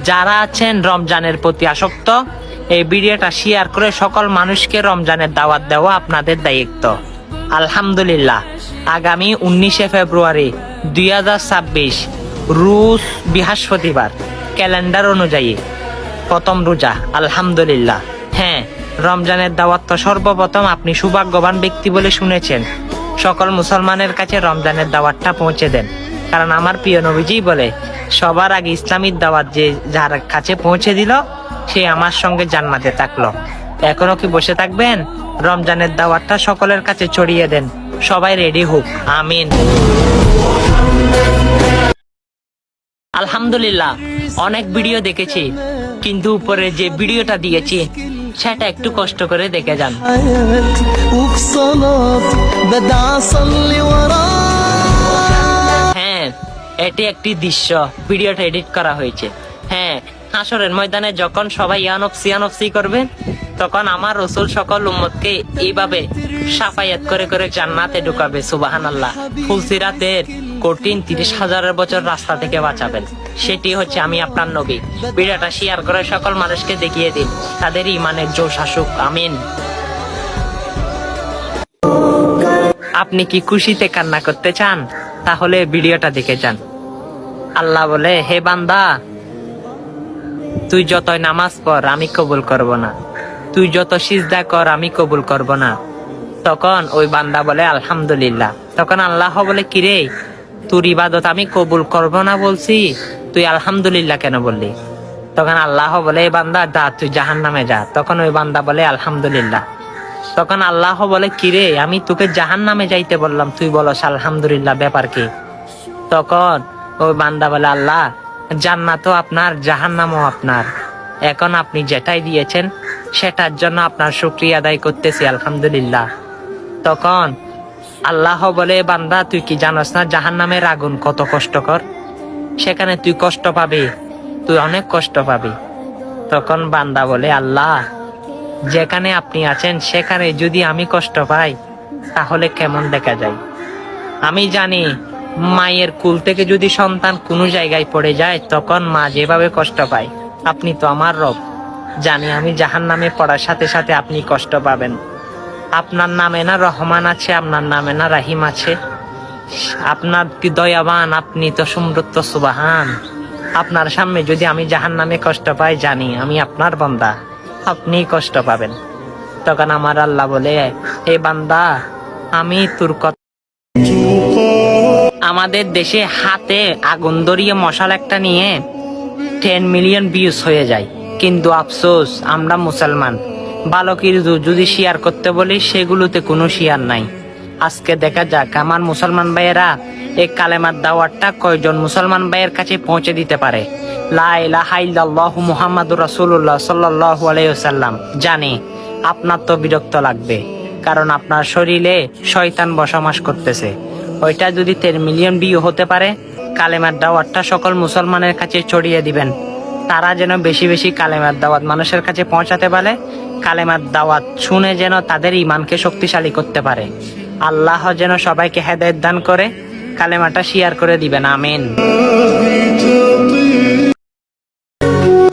যারা আছেন রমজানের প্রতি আসক্ত, এই ভিডিওটা শেয়ার করে সকল মানুষকে রমজানের দাওয়াত দেওয়া আপনাদের দায়িত্ব। আলহামদুলিল্লাহ, আগামী 19 ফেব্রুয়ারি 2026 রোজ বৃহস্পতিবার ক্যালেন্ডার অনুযায়ী প্রথম রোজা। আলহামদুলিল্লাহ। হ্যাঁ, রমজানের দাওয়াত তো সর্বপ্রথম আপনি সৌভাগ্যবান ব্যক্তি বলে শুনেছেন। সকল মুসলমানের কাছে রমজানের দাওয়াতটা পৌঁছে দেন, কারণ আমার প্রিয় নবীজি বলে সবার আগে ইসলামিক দাওয়াত যে যার কাছে পৌঁছে দিল সে আমার সঙ্গে জান্নাতে থাকলো। এখনো কি বসে থাকবেন? রমজানের দাওয়াতটা সকলের কাছে ছড়িয়ে দেন। সবাই রেডি হোক। আমিন। আলহামদুলিল্লাহ, অনেক ভিডিও দেখেছি, কিন্তু উপরে যে ভিডিওটা দিয়েছি সেটা একটু কষ্ট করে দেখে যান। হ্যাঁ, এটি একটি দৃশ্য, ভিডিওটা এডিট করা হয়েছে। হ্যাঁ, হাসরের ময়দানে যখন সবাই ইয়ানফসি করবেন, তখন আমার রাসূল সকল উম্মতকে এইভাবে শাফায়াত করে করে জান্নাতে ঢুকাবে। সুবহানাল্লাহ। ফুলসিরাতের কঠিন 30,000 বছর রাস্তা থেকে বাঁচাবেন। সেটি হচ্ছে আমি আপনার নবী। ভিডিওটা শেয়ার করে সকল মানুষকে দেখিয়ে দিন, তাদের ইমানের জোশ আসুক। আমিন। আপনি কি খুশিতে কান্না করতে চান? তাহলে ভিডিওটা দেখে যান। আল্লাহ বলে, হে বান্দা, তুই যতই নামাজ পড় আমি কবুল করব না, তুই যত সিজদা কর আমি কবুল করব না। তখন ওই বান্দা বলে আলহামদুলিল্লাহ। তখন আল্লাহ বলে, কিরে, তোর ইবাদত আমি কবুল করব না বলছি, তুই আলহামদুলিল্লাহ কেন বললি? তখন আল্লাহ বলে, এই বান্দা যা, তুই জাহান্নামে যা। তখন ওই বান্দা বলে আলহামদুলিল্লাহ। তখন আল্লাহ বলে, কিরে, আমি তোকে জাহান্নামে যাইতে বললাম, তুই বলস আলহামদুলিল্লাহ, ব্যাপার কি? তখন ওই বান্দা বলে, আল্লাহ, জান্নাতও আপনার, জাহান্নামও আপনার। এখন আপনি যেটাই দিয়েছেন সেটার জন্য আপনার শুকরিয়া আদায় করতেছি, আলহামদুলিল্লাহ। তখন আল্লাহ বলে, বান্দা, তুই কি জানোস না জাহান্নামের আগুন কত কষ্টকর? সেখানে তুই কষ্ট পাবি, তুই অনেক কষ্ট পাবি। তখন বান্দা বলে, আল্লাহ, যেখানে আপনি আছেন সেখানে যদি আমি কষ্ট পাই তাহলে কেমন দেখা যায়? আমি জানি মায়ের কুল থেকে যদি সন্তান কোনো জায়গায় পড়ে যায় তখন মা যেভাবে কষ্ট পায়, আপনি তো আমার রব, জানি আমি জাহান্নামে পড়ার সাথে সাথে আপনি কষ্ট পাবেন। আপনার নামে না রহমান আছে, আপনার নামে না রাহিম আছে? আপনার কি দয়াবান, আপনি তো সমৃদ্ধ, সুবহান। আপনার সামনে যদি আমি জাহান্নামে কষ্ট পাই, জানি আমি আপনার বান্দা, আপনি কষ্ট পাবেন। তখন আমার আল্লাহ বলে, হে বান্দা, আমি তোর কথা। আমাদের দেশে হাতে আগুন ধরিয়ে মশাল একটা নিয়ে 10 মিলিয়ন ভিউজ হয়ে যায়, কিন্তু আফসোস আমরা মুসলমান ভালো কিছু যদি শেয়ার করতে বলি সেগুলোতে কোনো শেয়ার নাই। আজকে দেখা যাক আমার মুসলমান ভাইয়েরা এই কালেমার দাওয়াতটা কয়জন মুসলমান ভাইয়ের কাছে পৌঁছে দিতে পারে। লা ইলাহা ইল্লাল্লাহু মুহাম্মাদুর রাসূলুল্লাহ সাল্লাল্লাহু আলাইহি ওয়াসাল্লাম। জানি আপনার তো বিরক্ত লাগবে, কারণ আপনার শরীরে শয়তান বসবাস করতেছে। ওইটা যদি 10 মিলিয়ন ভিউ হতে পারে, কালেমার দাওয়াতটা সকল মুসলমানের কাছে ছড়িয়ে দিবেন, তারা যেন বেশি বেশি কালেমার দাওয়াত মানুষের কাছে পৌঁছাতে পারে, কালেমার দাওয়াত শুনে যেন তাদের ইমানকে শক্তিশালী করতে পারে। আল্লাহ যেন সবাইকে হেদায়েত দান করে। কালেমাটা শেয়ার করে দিবেন। আমিন।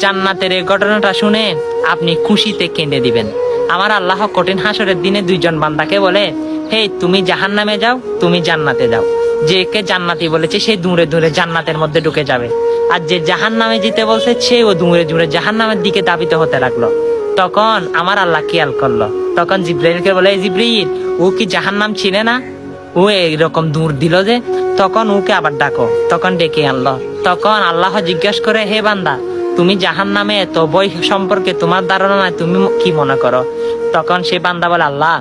জান্নাতের এই ঘটনাটা শুনে আপনি খুশিতে কেঁদে দিবেন। আমার আল্লাহ কঠিন হাসরের দিনে 2 জন বান্দাকে বলে, হে, তুমি জাহান্নামে যাও, তুমি জান্নাতে যাও। যে কে জান্নাতি বলেছে সে দূরে দূরে জান্নাতের মধ্যে ঢুকে যাবে, আর যে জাহান্নামে যেতে বলছে সেও দূরে দূরে জাহান্নামের দিকে দাবিত হতে লাগলো। তখন আমার আল্লাহ খেয়াল করলো, তখন জিব্রাইলকে বলে, জিব্রাইল, ও কি জাহান্নাম ছিল না? ও এইরকম দূর দিল যে? তখন ওকে আবার ডাকো। তখন ডেকে আনলো। তখন আল্লাহ জিজ্ঞাসা করে, হে বান্দা, তুমি জাহান্নামে এত বই সম্পর্কে তোমার ধারণা নাই, তুমি কি মনে করো? তখন সে বান্দা বলে, আল্লাহ,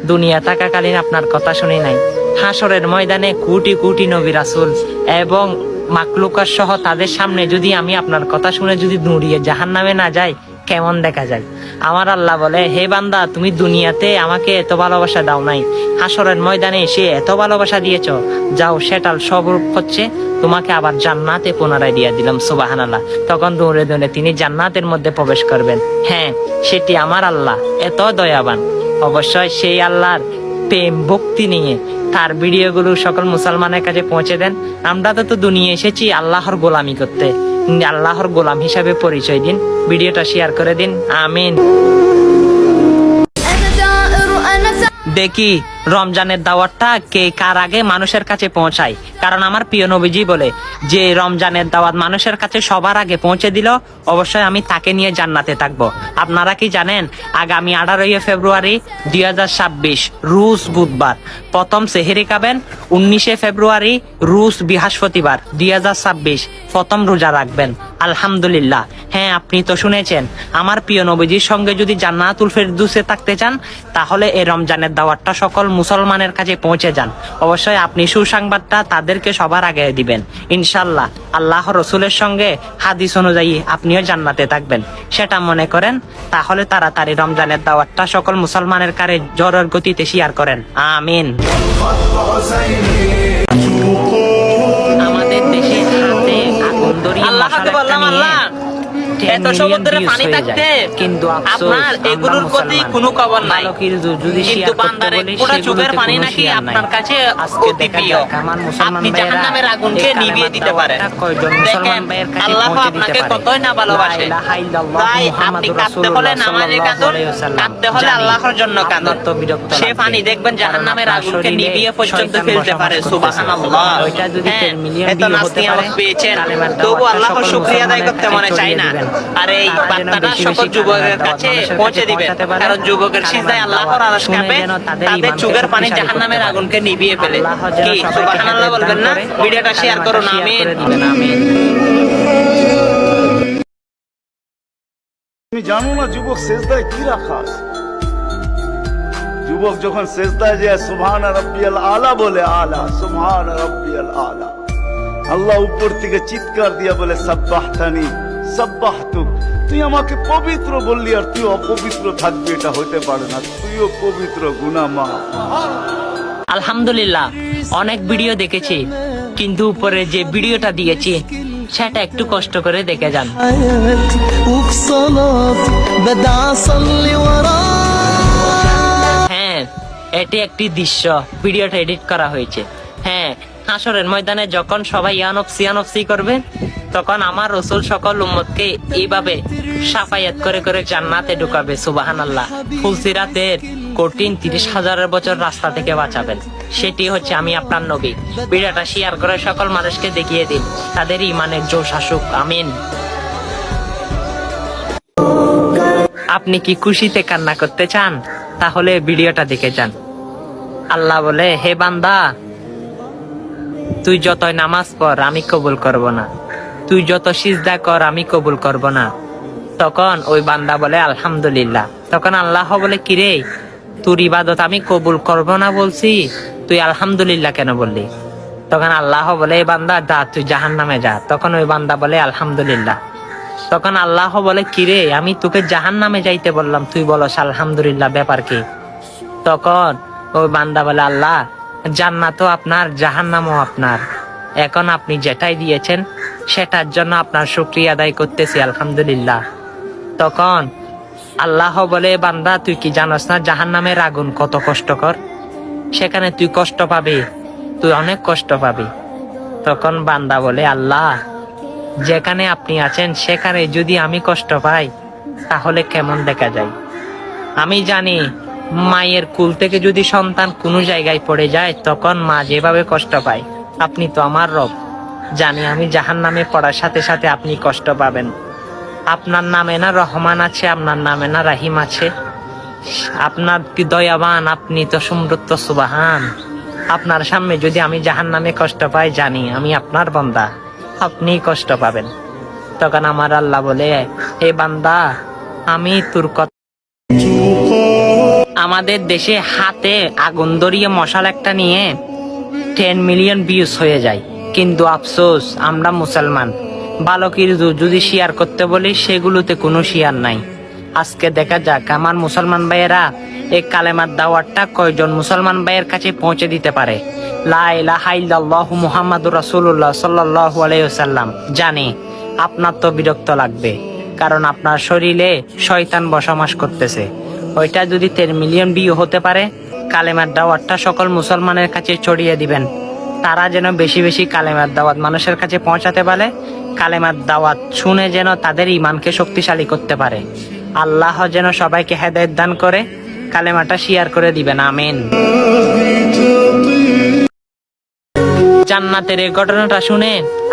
দুনিয়া থাকাকালীন আপনার কথা শুনি নাই। হাসরের ময়দানে কোটি কোটি নবী রাসূল এবং মাকলুকাত সহ তাদের সামনে যদি আমি আপনার কথা শুনে যদি দৌড়িয়ে জাহান্নামে না যাই, কেমন দেখা যায়? আমার আল্লাহ বলে, হে বান্দা, তুমি দুনিয়াতে আমাকে এত ভালোবাসা দাও নাই, হাসরের ময়দানে এসে এত ভালোবাসা দিয়েছ, যাও সেটার স্বরূপ হচ্ছে তোমাকে আবার জান্নাতে পুনরায় দিয়ে দিলাম। সুবহানাল্লাহ। তখন দৌড়ে দৌড়ে তিনি জান্নাতের মধ্যে প্রবেশ করবেন। হ্যাঁ, সেটি আমার আল্লাহ এত দয়াবান। অবশ্যই সেই আল্লাহর প্রেম ভক্তি নিয়ে তার ভিডিওগুলো সকল মুসলমানের কাছে পৌঁছে দেন। আমরা তো দুনিয়া এসেছি আল্লাহর গোলামি করতে, আল্লাহর গোলাম হিসাবে পরিচয় দিন। ভিডিওটা শেয়ার করে দিন। আমিন। দেখি রমজানের দাওয়াতটা কে কার আগে মানুষের কাছে পৌঁছায়, কারণ আমার প্রিয় নবীজি বলে যে রমজানের দাওয়াত মানুষের কাছে সবার আগে পৌঁছে দিল অবশ্যই আমি তাকে নিয়ে জান্নাতে থাকবো। আপনারা কি জানেন আগামী 18 ফেব্রুয়ারি 2026 রুশ বুধবার প্রথম সেহেরি খাবেন, 19 ফেব্রুয়ারি রুশ বৃহস্পতিবার 2026 প্রথম রোজা রাখবেন। আলহামদুলিল্লাহ। হ্যাঁ, আপনি তো শুনেছেন, আমার প্রিয় নবীজির সঙ্গে যদি জান্নাতুল ফেরদৌসে থাকতে চান তাহলে এই রমজানের দাওয়াতটা সকল মুসলমানের কাছে পৌঁছে যান। অবশ্যই আপনি সুসংবাদটা তাদেরকে সবার আগে দিবেন। ইনশাল্লাহ আল্লাহ রসুলের সঙ্গে হাদিস অনুযায়ী আপনিও জান্নাতে থাকবেন সেটা মনে করেন। তাহলে তাড়াতাড়ি রমজানের দাওয়াতটা সকল মুসলমানের কাছে জোরের গতিতে শেয়ার করেন। আমিন। আমাদের দেশে হাতে আগুন ধরিয়ে এত সমুদ্রে পানি থাকতে কিন্তু আপনার এগুলোর প্রতি কোনো খবর নাই, কিন্তু বান্দারে পুরো চোখের পানি নাকি আপনার কাছে অতি প্রিয়। আপনি জাহান্নামের আগুনকে নিভিয়ে দিতে পারেন। দেখেন আল্লাহ আপনাকে কতই না ভালোবাসে। তাই আপনি কাঁদতে হলে নামাজে কাঁদুন, কাঁদতে হলে আল্লাহর জন্য কাঁদুন। সে পানি দেখবেন জাহান্নামের আগুনকে নিভিয়ে পর্যন্ত ফেলতে পারে। সুবহানাল্লাহ। হ্যাঁ, এত নাস্তি আমাকে পেয়েছেন, তবু আল্লাহর শুকরিয়া আদায় করতে মনে চাই না। আর এই বার্তাটা সকল যুবকের কাছে পৌঁছে দিবেন, কারণ যুবকের সিজদায় আল্লাহর আরশ কাঁপে, তাদের চোখের পানি জাহান্নামের আগুনকে নিভিয়ে ফেলে। কি সুবহানাল্লাহ বলবেন না? ভিডিওটা শেয়ার করুন। আমিন। তুমি জানো না যুবক সেজদায় কি রাখা আছে? যুবক যখন সেজদায় যায় সুবহান রাব্বিয়াল আলা বলে, আলা সুবহান রাব্বিয়াল আলা, আল্লাহ উপর থেকে চিৎকার দিয়া বলে সাব্বাহতানি সাব্বাহতুক, তুই আমাকে পবিত্র বললি আর তুই অপবিত্র থাকবি, এটা হতে পারে না। তুইও পবিত্র, গুনাহ মাফ। আলহামদুলিল্লাহ, অনেক ভিডিও দেখেছি, কিন্তু উপরে যে ভিডিওটা দিয়েছি সেটা একটু কষ্ট করে দেখে যান। হ্যাঁ, এটি একটি দৃশ্য, ভিডিওটা এডিট করা হয়েছে। হ্যাঁ, হাসরের ময়দানে যখন সবাই ইয়ানফসি করবে তখন আমার রসুল সকল উম্মতকে এইভাবে সাফায়াত করে করে জান্নাতে ঢুকাবে। সুবহানাল্লাহ। ফুলসিরাতের কঠিন 30,000 বছর রাস্তা থেকে বাঁচাবেন। সেটি হচ্ছে আমি আপনার নবী। ভিডিওটা শেয়ার করে সকল মানুষকে দেখিয়ে দিন, তাদের ইমানের জোশ আসুক। আমিন। আপনি কি খুশিতে কান্না করতে চান? তাহলে ভিডিওটা দেখে যান। আল্লাহ বলে, হে বান্দা, তুই যতই নামাজ পড় আমি কবুল করব না, তুই যত সিজদা কর আমি কবুল করব না। তখন ওই বান্দা বলে আলহামদুলিল্লাহ। তখন আল্লাহ বলে, কিরে, তোর ইবাদত আমি কবুল করব না বলছি, তুই আলহামদুলিল্লাহ কেন বললি? তখন আল্লাহ বলে, এই বান্দা যা, তুই জাহান্নামে যা। তখন ওই বান্দা বলে আলহামদুলিল্লাহ। তখন আল্লাহ বলে, কিরে, আমি তোকে জাহান্নামে যাইতে বললাম, তুই বলস আলহামদুলিল্লাহ, ব্যাপার কি? তখন ওই বান্দা বলে, আল্লাহ, জান্নাতও আপনার, জাহান্নামও আপনার, এখন আপনি যেটাই দিয়েছেন সেটার জন্য আপনার শুকরিয়া আদায় করতেছি, আলহামদুলিল্লাহ। তখন আল্লাহ বলে, বান্দা, তুই কি জানোস না জাহান্নামের আগুন কত কষ্টকর? সেখানে তুই কষ্ট পাবি, তুই অনেক কষ্ট পাবি। তখন বান্দা বলে, আল্লাহ, যেখানে আপনি আছেন সেখানে যদি আমি কষ্ট পাই তাহলে কেমন দেখা যায়? আমি জানি মায়ের কুল থেকে যদি সন্তান কোনো জায়গায় পড়ে যায় তখন মা যেভাবে কষ্ট পায়, আপনি তো আমার রব, জানি আমি জাহান্নামে পড়ার সাথে সাথে আপনি কষ্ট পাবেন। আপনার নামে না রহমান আছে, আপনার নামে না রাহিম আছে? আপনার কি দয়াবান, আপনি তো সমৃদ্ধ, সুবহান। আপনার সামনে যদি আমি জাহান্নামে কষ্ট পাই, জানি আমি আপনার বান্দা, আপনি কষ্ট পাবেন। তখন আমার আল্লাহ বলে, হে বান্দা, আমি তোর কথা। আমাদের দেশে হাতে আগুন ধরিয়ে মশাল একটা নিয়ে 10 মিলিয়ন ভিউজ হয়ে যায়, কিন্তু আফসোস আমরা মুসলমান ভালো কিছু যদি শেয়ার করতে বলি সেগুলোতে কোনো শেয়ার নাই। আজকে দেখা যাক আমার মুসলমান ভাইয়েরা এই কালেমার দাওয়াতটা কয়জন মুসলমান ভাইয়ের কাছে পৌঁছে দিতে পারে। লা ইলাহা ইল্লাল্লাহু মুহাম্মাদুর রাসূলুল্লাহ সাল্লাল্লাহু আলাইহি ওয়াসাল্লাম। জানি আপনার তো বিরক্ত লাগবে, কারণ আপনার শরীরে শয়তান বসবাস করতেছে। ওইটা যদি 10 মিলিয়ন ভিউ হতে পারে, কালেমার দাওয়াতটা সকল মুসলমানের কাছে ছড়িয়ে দিবেন, তারা যেন বেশি বেশি কালেমার দাওয়াত মানুষের কাছে পৌঁছাতে পারে। কালেমার দাওয়াত শুনে যেন তাদের ইমানকে শক্তিশালী করতে পারে। আল্লাহ যেন সবাইকে হেদায়েত দান করে। কালেমাটা শেয়ার করে দিবেন, আমিন। জান্নাতের এই ঘটনাটা শুনে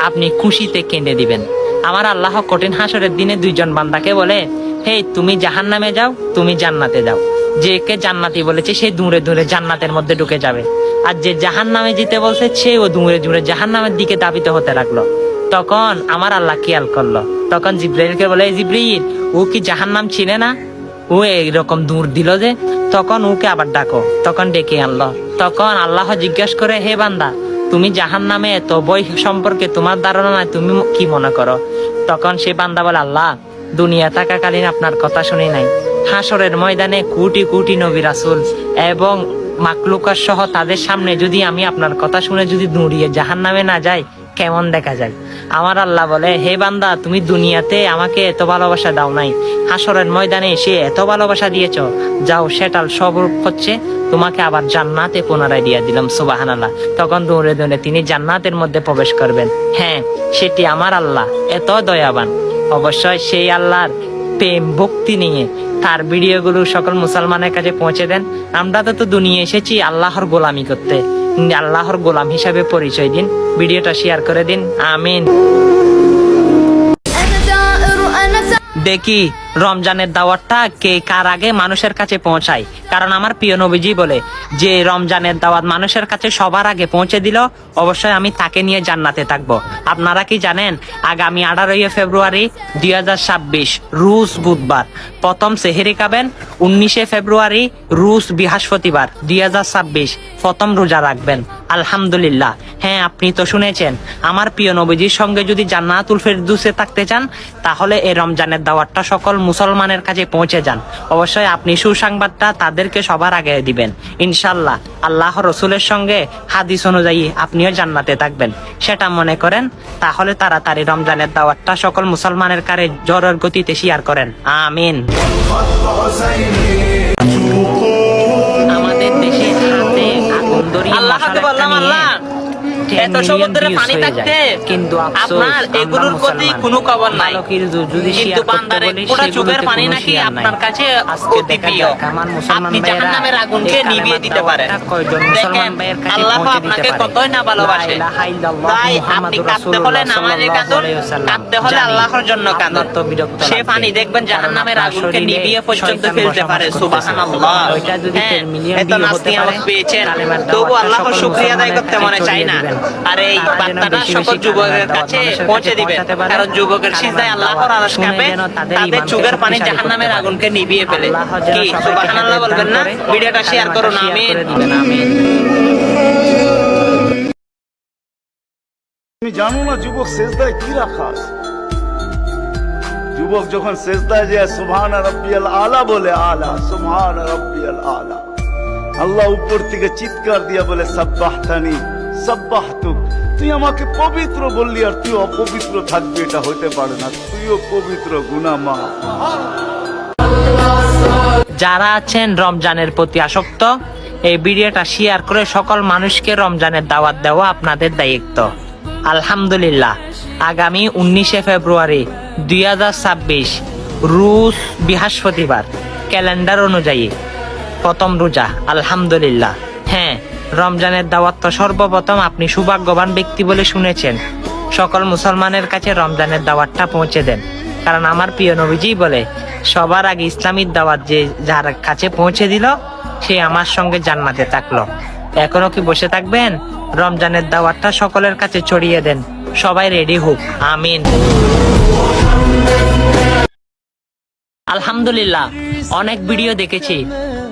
আপনি খুশিতে কেঁদে দিবেন। আমার আল্লাহ কঠিন হাসরের দিনে দুইজন বান্দাকে বলে, হে তুমি জাহান্নামে যাও, তুমি জান্নাতে যাও। যে কে জান্নাতি বলেছে সে দূরে দূরে জান্নাতের মধ্যে ঢুকে যাবে, আর যে জাহান্নামে যেতে বলছে সেও দূরে দূরে জাহান্নামের দিকে ধাবিত হতে লাগলো। তখন আমার আল্লাহ খেয়াল করলো, তখন জিব্রাইলকে বলে, জিব্রাইল ও কি জাহান্নাম চিনে না? ও এইরকম দূর দিল যে। তখন ওকে আবার ডাকো, তখন ডেকে আনলো। তখন আল্লাহ জিজ্ঞাসা করে, হে বান্দা, তুমি জাহান্নামে এত বই সম্পর্কে তোমার ধারণা নাই, তুমি কি মনে করো? তখন সে বান্দা বলে, আল্লাহ দুনিয়া থাকাকালীন আপনার কথা শুনি নাই। হাসরের ময়দানে কোটি কোটি নবী রাসূল এবং মাকলুকার সহ তাদের সামনে যদি আমি আপনার কথা শুনে যদি দৌড়িয়ে জাহান্নামে না যাই, কেমন দেখা যায়? আমার আল্লাহ বলে, হে বান্দা, তুমি দুনিয়াতে আমাকে এত ভালোবাসা দাও নাই, হাসরের ময়দানে এসে এত ভালোবাসা দিয়েছ, যাও সেটার স্বরূপ হচ্ছে তোমাকে আবার জান্নাতে পুনরায় দিয়ে দিলাম। সুবহানাল্লাহ। তখন দৌড়ে দৌড়ে তিনি জান্নাতের মধ্যে প্রবেশ করবেন। হ্যাঁ, সেটি আমার আল্লাহ এত দয়াবান। অবশ্যই সেই আল্লাহর প্রেম ভক্তি নিয়ে তার ভিডিওগুলো সকল মুসলমানের কাছে পৌঁছে দেন। আমরা তো দুনিয়া এসেছি আল্লাহর গোলামি করতে, আল্লাহর গোলাম হিসাবে পরিচয় দিন। ভিডিওটা শেয়ার করে দিন, আমিন। দেখি রমজানের দাওয়াতটা কে কার আগে মানুষের কাছে পৌঁছায়। কারণ আমার প্রিয় নবীজি বলে যে রমজানের দাওয়াত মানুষের কাছে সবার আগে পৌঁছে দিল, অবশ্যই আমি তাকে নিয়ে জান্নাতে থাকবো। আপনারা কি জানেন আগামী 18 ফেব্রুয়ারি 2026 রুশ বুধবার প্রথম সেহেরি খাবেন, 19 ফেব্রুয়ারি রুশ বৃহস্পতিবার 2026 প্রথম রোজা রাখবেন। আলহামদুলিল্লাহ। হ্যাঁ, আপনি তো শুনেছেন, আমার প্রিয় নবীজির সঙ্গে যদি জান্নাতুল ফেরদৌসে থাকতে চান তাহলে এই রমজানের দাওয়াতটা সকল মুসলমানের কাছে পৌঁছে যান। অবশ্যই আপনি সুসংবাদটা তাদেরকে সবার আগে দিবেন। ইনশাল্লাহ আল্লাহ রসুলের সঙ্গে হাদিস অনুযায়ী আপনিও জান্নাতে থাকবেন সেটা মনে করেন। তাহলে তাড়াতাড়ি রমজানের দাওয়াতটা সকল মুসলমানের কাছে জোরের গতিতে শেয়ার করেন, আমিন। আমাদের দেশে হাতে আগুন ধরিয়ে এত সমুদ্রে পানি থাকতে কিন্তু আপনার এগুলোর প্রতি কোনো খবর নাই। কিন্তু বান্দারে পুরো চোখের পানি নাকি আপনার কাছে অতি প্রিয়। আপনি জাহান্নামের আগুনকে নিভিয়ে দিতে পারেন। দেখেন আল্লাহ আপনাকে কতই না ভালোবাসে। তাই আপনি কাঁদতে হলে নামাজে কাঁদুন, কাঁদতে হলে আল্লাহর জন্য কাঁদুন। সে পানি দেখবেন জাহান্নামের আগুনকে নিভিয়ে পর্যন্ত ফেলতে পারে। সুবহানাল্লাহ। হ্যাঁ, এত নাস্তি আমাকে পেয়েছেন, তবু আল্লাহর শুকরিয়া আদায় করতে মনে চাই না। আর এই বার্তাটা সকল যুবকের কাছে পৌঁছে দিবেন, কারণ যুবকের সিজদায় আল্লাহর আরশ কাঁপে, তাদের চোখের পানি জাহান্নামের আগুনকে নিভিয়ে ফেলে। কি সুবহানাল্লাহ বলবেন না? ভিডিওটা শেয়ার করুন, আমিন। তুমি জানো না যুবক সেজদায় কি রাখা আছে? যুবক যখন সেজদায় যায় সুবহান রাব্বিয়াল আলা বলে, আলা সুবহান রাব্বিয়াল আলা, আল্লাহ উপর থেকে চিৎকার দিয়া বলে সাব্বাহতানি সাব্বাহতুক, তুই আমাকে পবিত্র বললি আর তুই অপবিত্র থাকবি, এটা হতে পারে না। তুইও পবিত্র, গুনাহ মাফ। যারা আছেন রমজানের প্রতি আসক্ত, এই ভিডিওটা শেয়ার করে সকল মানুষকে রমজানের দাওয়াত দেওয়া আপনাদের দায়িত্ব। আলহামদুলিল্লাহ। আগামী 19 ফেব্রুয়ারি 2026 রুশ বৃহস্পতিবার ক্যালেন্ডার অনুযায়ী প্রথম রোজা। আলহামদুলিল্লাহ। হ্যাঁ, রমজানের দাওয়াত তো সর্বপ্রথম আপনি সৌভাগ্যবান ব্যক্তি বলে শুনেছেন। সকল মুসলমানের কাছে রমজানের দাওয়াতটা পৌঁছে দেন, কারণ আমার প্রিয় নবীজি বলে সবার আগে ইসলামিক দাওয়াত যে যার কাছে পৌঁছে দিল সে আমার সঙ্গে জান্নাতে থাকলো। এখনো কি বসে থাকবেন? রমজানের দাওয়াতটা সকলের কাছে ছড়িয়ে দেন। সবাই রেডি হোক, আমিন। আলহামদুলিল্লাহ। অনেক ভিডিও দেখেছি,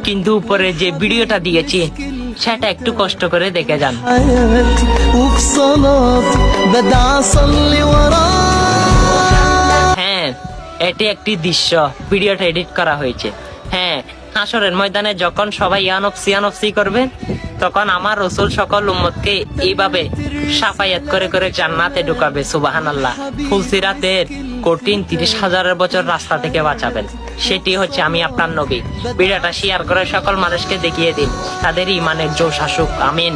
কিন্তু উপরে যে ভিডিওটা দিয়েছি সেটা একটু কষ্ট করে দেখে যান। হ্যাঁ, এটি একটি দৃশ্য, ভিডিওটা এডিট করা হয়েছে। হ্যাঁ, হাসরের ময়দানে যখন সবাই ইয়ানফসি করবে, তখন আমার রসুল সকল উম্মতকে এইভাবে সাফায়াত করে করে জান্নাতে ঢুকাবে। সুবহানাল্লাহ। ফুলসিরাতের কঠিন 30,000 বছর রাস্তা থেকে বাঁচাবেন। সেটি হচ্ছে আমি আপনার নবী। ভিডিওটা শেয়ার করে সকল মানুষকে দেখিয়ে দিন, তাদের ইমানের জোশ আসুক, আমিন।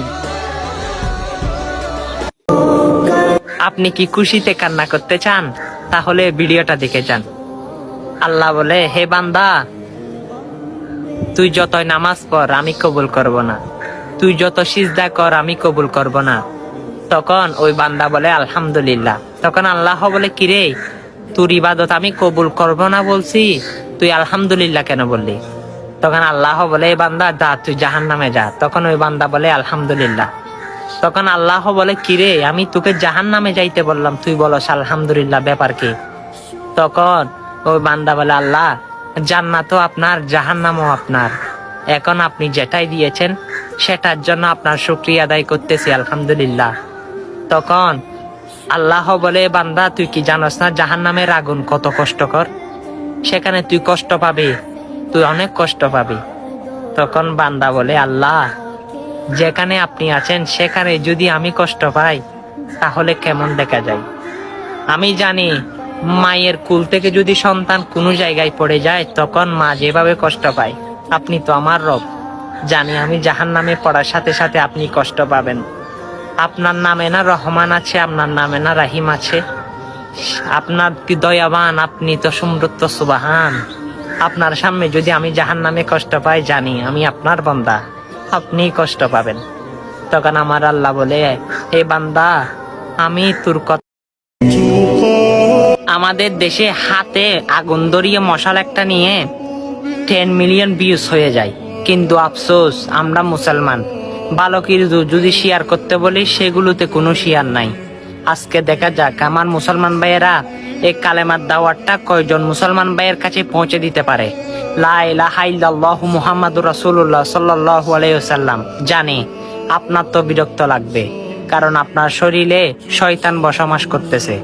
আপনি কি খুশিতে কান্না করতে চান? তাহলে ভিডিওটা দেখে যান। আল্লাহ বলে, হে বান্দা, তুই যতই নামাজ পড় আমি কবুল করব না, তুই যত সিজদা কর আমি কবুল করব না। তখন ওই বান্দা বলে আলহামদুলিল্লাহ। তখন আল্লাহ বলে, কিরে, তোর ইবাদত আমি কবুল করব না বলছি, তুই আলহামদুলিল্লাহ কেন বললি? তখন আল্লাহ বলে, এই বান্দা যা, তুই জাহান্নামে যা। তখন ওই বান্দা বলে আলহামদুলিল্লাহ। তখন আল্লাহ বলে, কিরে, আমি তোকে জাহান্নামে যাইতে বললাম, তুই বলস আলহামদুলিল্লাহ, ব্যাপার কি? তখন ওই বান্দা বলে, আল্লাহ, জান্নাতও আপনার, জাহান্নামও আপনার, এখন আপনি যেটাই দিয়েছেন সেটার জন্য আপনার শুকরিয়া আদায় করতেছি, আলহামদুলিল্লাহ। তখন আল্লাহ বলে, বান্দা, তুই কি জানোস না জাহান্নামের আগুন কত কষ্টকর? সেখানে তুই কষ্ট পাবি, তুই অনেক কষ্ট পাবি। তখন বান্দা বলে, আল্লাহ, যেখানে আপনি আছেন সেখানে যদি আমি কষ্ট পাই তাহলে কেমন দেখা যায়? আমি জানি মায়ের কুল থেকে যদি সন্তান কোনো জায়গায় পড়ে যায় তখন মা যেভাবে কষ্ট পায়, আপনি তো আমার রব, জানি আমি জাহান্নামে পড়ার সাথে সাথে আপনি কষ্ট পাবেন। আপনার নামে না রহমান আছে, আপনার নামে না রাহিম আছে? আপনার কি দয়াবান, আপনি তো সমৃদ্ধ, সুবহান। আপনার সামনে যদি আমি জাহান্নামে কষ্ট পাই, জানি আমি আপনার বান্দা, আপনি কষ্ট পাবেন। তখন আমার আল্লাহ বলে, হে বান্দা, আমি তোর কথা। আমাদের দেশে হাতে আগুন ধরিয়ে মশাল একটা নিয়ে 10 মিলিয়ন ভিউজ হয়ে যায়, কিন্তু আফসোস আমরা মুসলমান ভালো কিছু যদি শেয়ার করতে বলি সেগুলোতে কোনো শেয়ার নাই। আজকে দেখা যাক আমার মুসলমান ভাইয়েরা এই কালেমার দাওয়াতটা কয়জন মুসলমান ভাইয়ের কাছে পৌঁছে দিতে পারে। লা ইলাহা ইল্লাল্লাহু মুহাম্মাদুর রাসূলুল্লাহ সাল্লাল্লাহু আলাইহি ওয়াসাল্লাম। জানি আপনার তো বিরক্ত লাগবে, কারণ আপনার শরীরে শয়তান বসবাস করতেছে।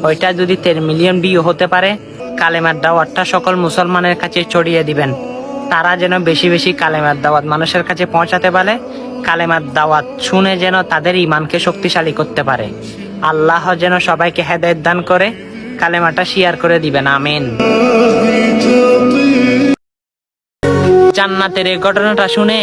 ওইটা যদি 10 মিলিয়ন ভিউ হতে পারে, কালেমার দাওয়াতটা সকল মুসলমানের কাছে ছড়িয়ে দিবেন, তারা যেন বেশি বেশি কালেমার দাওয়াত মানুষের কাছে পৌঁছাতে পারে, কালেমার দাওয়াত শুনে যেন তাদের ঈমানকে শক্তিশালী করতে পারে। আল্লাহ যেন সবাইকে হেদায়েত দান করে, কালেমাটা শেয়ার করে দিবেন, আমিন। জান্নাতের এই ঘটনাটা শুনে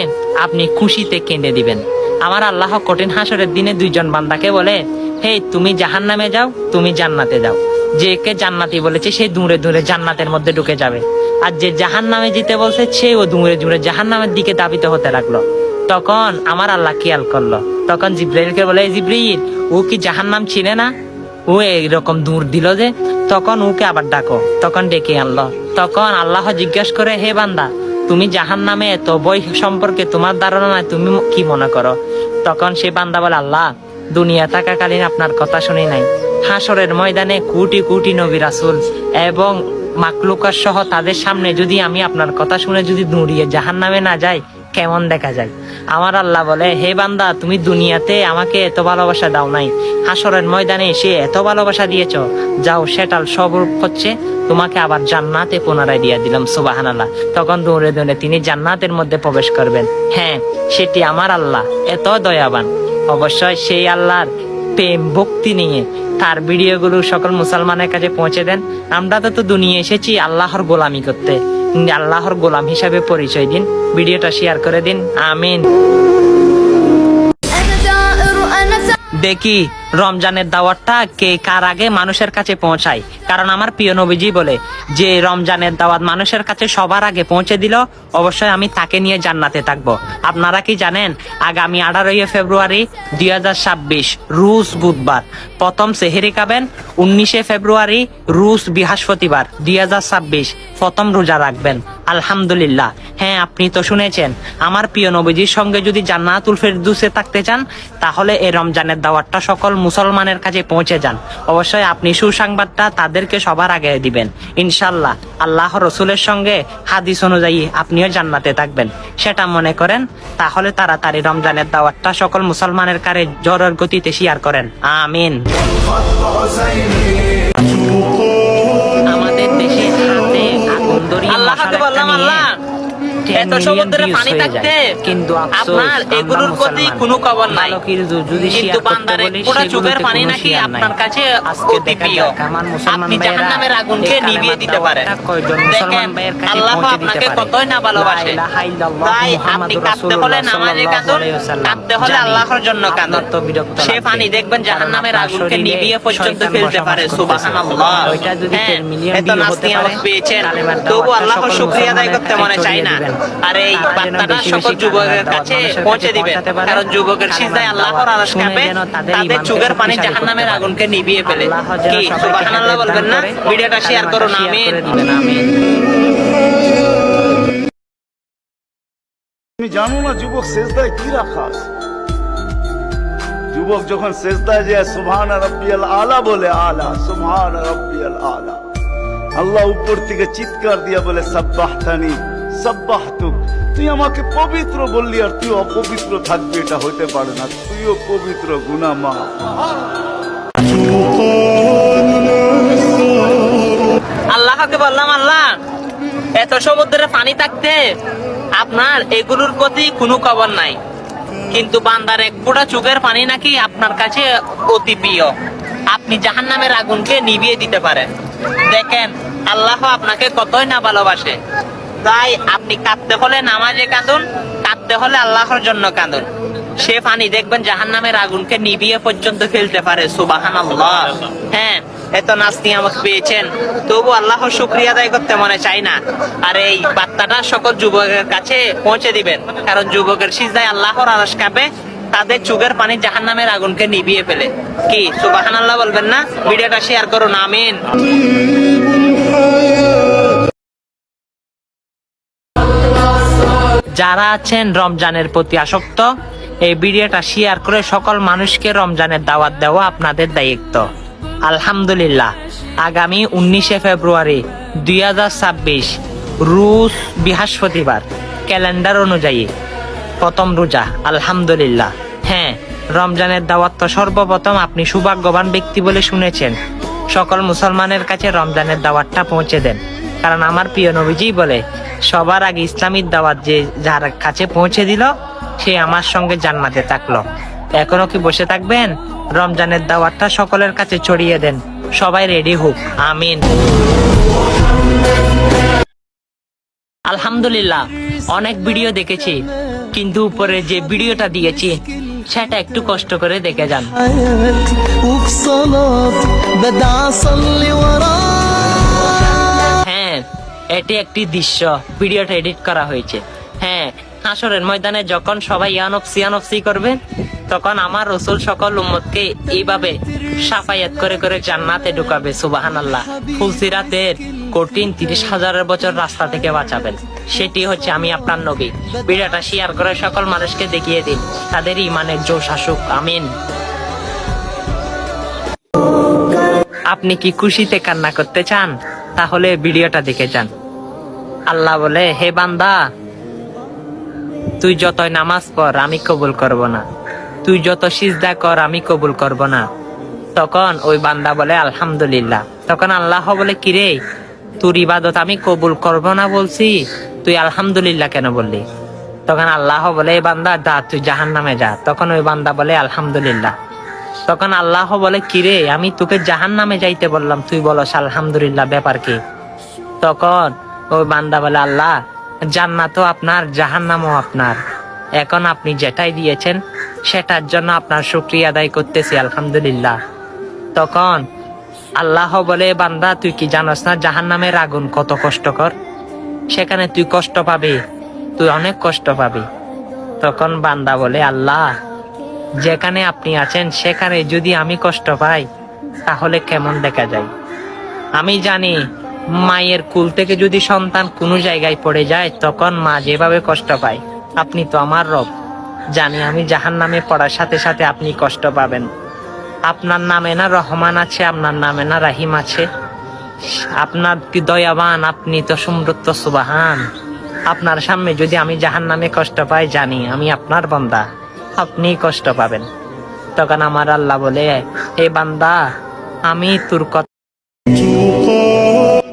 আপনি খুশিতে কেঁদে দিবেন। আমার আল্লাহ কঠিন হাসরের দিনে 2 জন বান্দাকে বলে, হে, তুমি জাহান্নামে যাও, তুমি জান্নাতে যাও। যে কে জান্নাতি বলেছে সে দূরে দূরে জান্নাতের মধ্যে ঢুকে যাবে, আর যে জাহান্নামে যেতে বলছে সেও দূরে দূরে জাহান্নামের দিকে ধাবিত হতে লাগলো। তখন আমার আল্লাহ খেয়াল করলো, তখন জিব্রাইলকে বলে, জিব্রাইল, ও কি জাহান্নাম ছিলে না? ও এইরকম দূর দিল যে? তখন ওকে আবার ডাকো। তখন ডেকে আনলো। তখন আল্লাহ জিজ্ঞাসা করে, হে বান্দা, তুমি জাহান্নামে এত বই সম্পর্কে তোমার ধারণা নাই, তুমি কি মনে করো? তখন সে বান্দা বলে, আল্লাহ, দুনিয়া থাকাকালীন আপনার কথা শুনি নাই, হাসরের ময়দানে কোটি কোটি নবী রাসূল এবং মাকলুকার সহ তাদের সামনে যদি আমি আপনার কথা শুনে যদি দৌড়িয়ে জাহান্নামে না যাই, কেমন দেখা যায়? আমার আল্লাহ বলে, হে বান্দা, তুমি দুনিয়াতে আমাকে এত ভালোবাসা দাও নাই, হাসরের ময়দানে এসে এত ভালোবাসা দিয়েছ, যাও সেটার স্বরূপ হচ্ছে তোমাকে আবার জান্নাতে পুনরায় দিয়ে দিলাম, সুবহানাল্লাহ। তখন দৌড়ে দৌড়ে তিনি জান্নাতের মধ্যে প্রবেশ করবেন। হ্যাঁ, সেটি আমার আল্লাহ এত দয়াবান। অবশ্যই সেই আল্লাহর প্রেম ভক্তি নিয়ে তার ভিডিওগুলো সকল মুসলমানের কাছে পৌঁছে দেন। আমরা তো দুনিয়া এসেছি আল্লাহর গোলামি করতে, আল্লাহর গোলাম হিসাবে পরিচয় দিন, ভিডিওটা শেয়ার করে দিন, আমিন। দেখি রমজানের দাওয়াতটা কে কার আগে মানুষের কাছে পৌঁছায়, কারণ আমার প্রিয় নবীজি বলে যে রমজানের দাওয়াত মানুষের কাছে সবার আগে পৌঁছে দিল অবশ্যই আমি তাকে নিয়ে জান্নাতে থাকবো। আপনারা কি জানেন আগামী 18 ফেব্রুয়ারি 2026 রুশ বুধবার প্রথম সেহরি খাবেন, 19 ফেব্রুয়ারি রুশ বৃহস্পতিবার 2026 প্রথম রোজা রাখবেন। আলহামদুলিল্লাহ। হ্যাঁ, আপনি তো শুনেছেন, আমার প্রিয় নবীজির সঙ্গে যদি জান্নাতুল ফেরদৌসে থাকতে চান তাহলে এই রমজানের দাওয়াতটা সকল মুসলমানের কাছে পৌঁছে যান। অবশ্যই আপনি সুসংবাদটা তাদেরকে সবার আগে দিবেন ইনশাল্লাহ। আল্লাহ রসুলের সঙ্গে হাদিস অনুযায়ী আপনিও জান্নাতে থাকবেন সেটা মনে করেন, তাহলে তাড়াতাড়ি রমজানের দাওয়াতটা সকল মুসলমানের কাছে জোরের গতিতে শেয়ার করেন, আমিন। আমাদের দেশে হাতে আগুন ধরিয়ে মশাল একটা নিয়ে এত সমুদ্রে পানি থাকতে কিন্তু আপনার এগুলোর প্রতি কোনো খবর নাই, কিন্তু বান্দার পুরো চোখের পানি নাকি আপনার কাছে অতি প্রিয়। আপনি জাহান্নামের আগুনকে নিভিয়ে দিতে পারেন। দেখেন আল্লাহ আপনাকে কতই না ভালোবাসে। তাই আপনি কাঁদতে হলে নামাজে কাঁদুন, কাঁদতে হলে আল্লাহর জন্য কাঁদুন। সে পানি দেখবেন জাহান্নামের আগুনকে নিভিয়ে পর্যন্ত ফেলতে পারে। সুবহানাল্লাহ। হ্যাঁ, এত নাস্তি আমাকে পেয়েছেন, তবু আল্লাহর শুকরিয়া আদায় করতে মনে চাই না। আর এই বার্তাটা সকল যুবকের কাছে পৌঁছে দিবেন, কারণ যুবকের সিজদায় আল্লাহর আরশ কাঁপে, তাদের চোখের পানি জাহান্নামের আগুনকে নিভিয়ে ফেলে। কি সুবহানাল্লাহ বলবেন না? ভিডিওটা শেয়ার করুন। আমিন। তুমি জানো না যুবক সেজদায় কি রাখা আছে? যুবক যখন সেজদায় যায় সুবহান রাব্বিয়াল আলা বলে, আলা সুবহান রাব্বিয়াল আলা, আল্লাহ উপর থেকে চিৎকার দিয়া বলে সাব্বাহতানি সাব্বাহতুক, তুই আমাকে পবিত্র বললি আর তুই অপবিত্র থাকবি, এটা হতে পারে না। তুইও পবিত্র, গুনাহ মাফ। আল্লাহকে বললাম, আল্লাহ এত সমুদ্রে পানি থাকতে আপনার এগুলোর প্রতি কোনো খবর নাই, কিন্তু বান্দার এক ফোঁটা চোখের পানি নাকি আপনার কাছে অতি প্রিয়। আপনি জাহান্নামের আগুনকে নিভিয়ে দিতে পারেন। দেখেন আল্লাহ আপনাকে কতই না ভালোবাসে। তাই আপনি কাঁদতে হলে নামাজে কাঁদুন, কাঁদতে হলে আল্লাহর জন্য কাঁদুন। সে পানি দেখবেন জাহান্নামের আগুনকে নিভিয়ে পর্যন্ত ফেলতে পারে। সুবহানাল্লাহ। হ্যাঁ, এত নাস্তি আমাকে পেয়েছেন, তবু আল্লাহর শুকরিয়া আদায় করতে মনে চাই না। আর এই বার্তাটা সকল যুবকের কাছে পৌঁছে দিবেন, কারণ যুবকের সিজদায় আল্লাহর আরশ কাঁপে, তাদের চোখের পানি জাহান্নামের আগুনকে নিভিয়ে ফেলে। কি সুবহানাল্লাহ বলবেন না? ভিডিওটা শেয়ার করুন। আমিন। যারা আছেন রমজানের প্রতি আসক্ত, এই ভিডিওটা শেয়ার করে সকল মানুষকে রমজানের দাওয়াত দেওয়া আপনাদের দায়িত্ব। আলহামদুলিল্লাহ, আগামী 19 ফেব্রুয়ারি 2026 রোজ বৃহস্পতিবার ক্যালেন্ডার অনুযায়ী প্রথম রোজা। আলহামদুলিল্লাহ। হ্যাঁ, রমজানের দাওয়াত তো সর্বপ্রথম আপনি সৌভাগ্যবান ব্যক্তি বলে শুনেছেন। সকল মুসলমানের কাছে রমজানের দাওয়াতটা পৌঁছে দেন, কারণ আমার প্রিয় নবীজি বলে সবার আগে ইসলামিক দাওয়াত যে যার কাছে পৌঁছে দিল সে আমার সঙ্গে জান্নাতে থাকলো। এখনো কি বসে থাকবেন? রমজানের দাওয়াতটা সকলের কাছে ছড়িয়ে দেন। সবাই রেডি হোক। আমিন। আলহামদুলিল্লাহ, অনেক ভিডিও দেখেছি, কিন্তু উপরে যে ভিডিওটা দিয়েছি সেটা একটু কষ্ট করে দেখে যান। হ্যাঁ, এটি একটি দৃশ্য, ভিডিওটা এডিট করা হয়েছে। হ্যাঁ, হাসরের ময়দানে যখন সবাই ইয়ানফসি করবে, তখন আমার রাসূল সকল উম্মতকে এইভাবে সাফায়াত করে করে জান্নাতে ঢুকাবে। সুবহানাল্লাহ। ফুলসিরাতের কঠিন 30,000 বছর রাস্তা থেকে বাঁচাবেন। সেটি হচ্ছে আমি আপনার নবী। ভিডিওটা শেয়ার করে সকল মানুষকে দেখিয়ে দিন, তাদের ইমানের জোশ আসুক। আমিন। আপনি কি খুশিতে কান্না করতে চান? তাহলে ভিডিওটা দেখে যান। আল্লাহ বলে, হে বান্দা, তুই যতই নামাজ পড় আমি কবুল করব না, তুই যত সিজদা কর আমি কবুল করব না। তখন ওই বান্দা বলে আলহামদুলিল্লাহ। তখন আল্লাহ বলে, কিরে, তোর ইবাদত আমি কবুল করব না বলছি, তুই আলহামদুলিল্লাহ কেন বললি? তখন আল্লাহ বলে, এই বান্দা যা, তুই জাহান্নামে যা। তখন ওই বান্দা বলে আলহামদুলিল্লাহ। তখন আল্লাহ বলে, কিরে, আমি তোকে জাহান্নামে যাইতে বললাম, তুই বলস আলহামদুলিল্লাহ, ব্যাপার কি? তখন ওই বান্দা বলে, আল্লাহ, জান্নাতও আপনার, জাহান্নামও আপনার। এখন আপনি যেটাই দিয়েছেন সেটার জন্য আপনার শুকরিয়া আদায় করতেছি, আলহামদুলিল্লাহ। তখন আল্লাহ বলে, বান্দা, তুই কি জানোস না জাহান্নামের আগুন কত কষ্টকর? সেখানে তুই কষ্ট পাবি, তুই অনেক কষ্ট পাবি। তখন বান্দা বলে, আল্লাহ, যেখানে আপনি আছেন সেখানে যদি আমি কষ্ট পাই তাহলে কেমন দেখা যায়? আমি জানি মায়ের কুল থেকে যদি সন্তান কোনো জায়গায় পড়ে যায় তখন মা যেভাবে কষ্ট পায়, আপনি তো আমার রব, জানি আমি জাহান্নামে পড়ার সাথে সাথে আপনি কষ্ট পাবেন। আপনার নামে না রহমান আছে, আপনার নামে না রাহিম আছে? আপনার কি দয়াবান, আপনি তো সমৃদ্ধ, সুবহান। আপনার সামনে যদি আমি জাহান্নামে কষ্ট পাই, জানি আমি আপনার বান্দা, আপনি কষ্ট পাবেন। তখন আমার আল্লাহ বলে, হে বান্দা, আমি তোর কথা।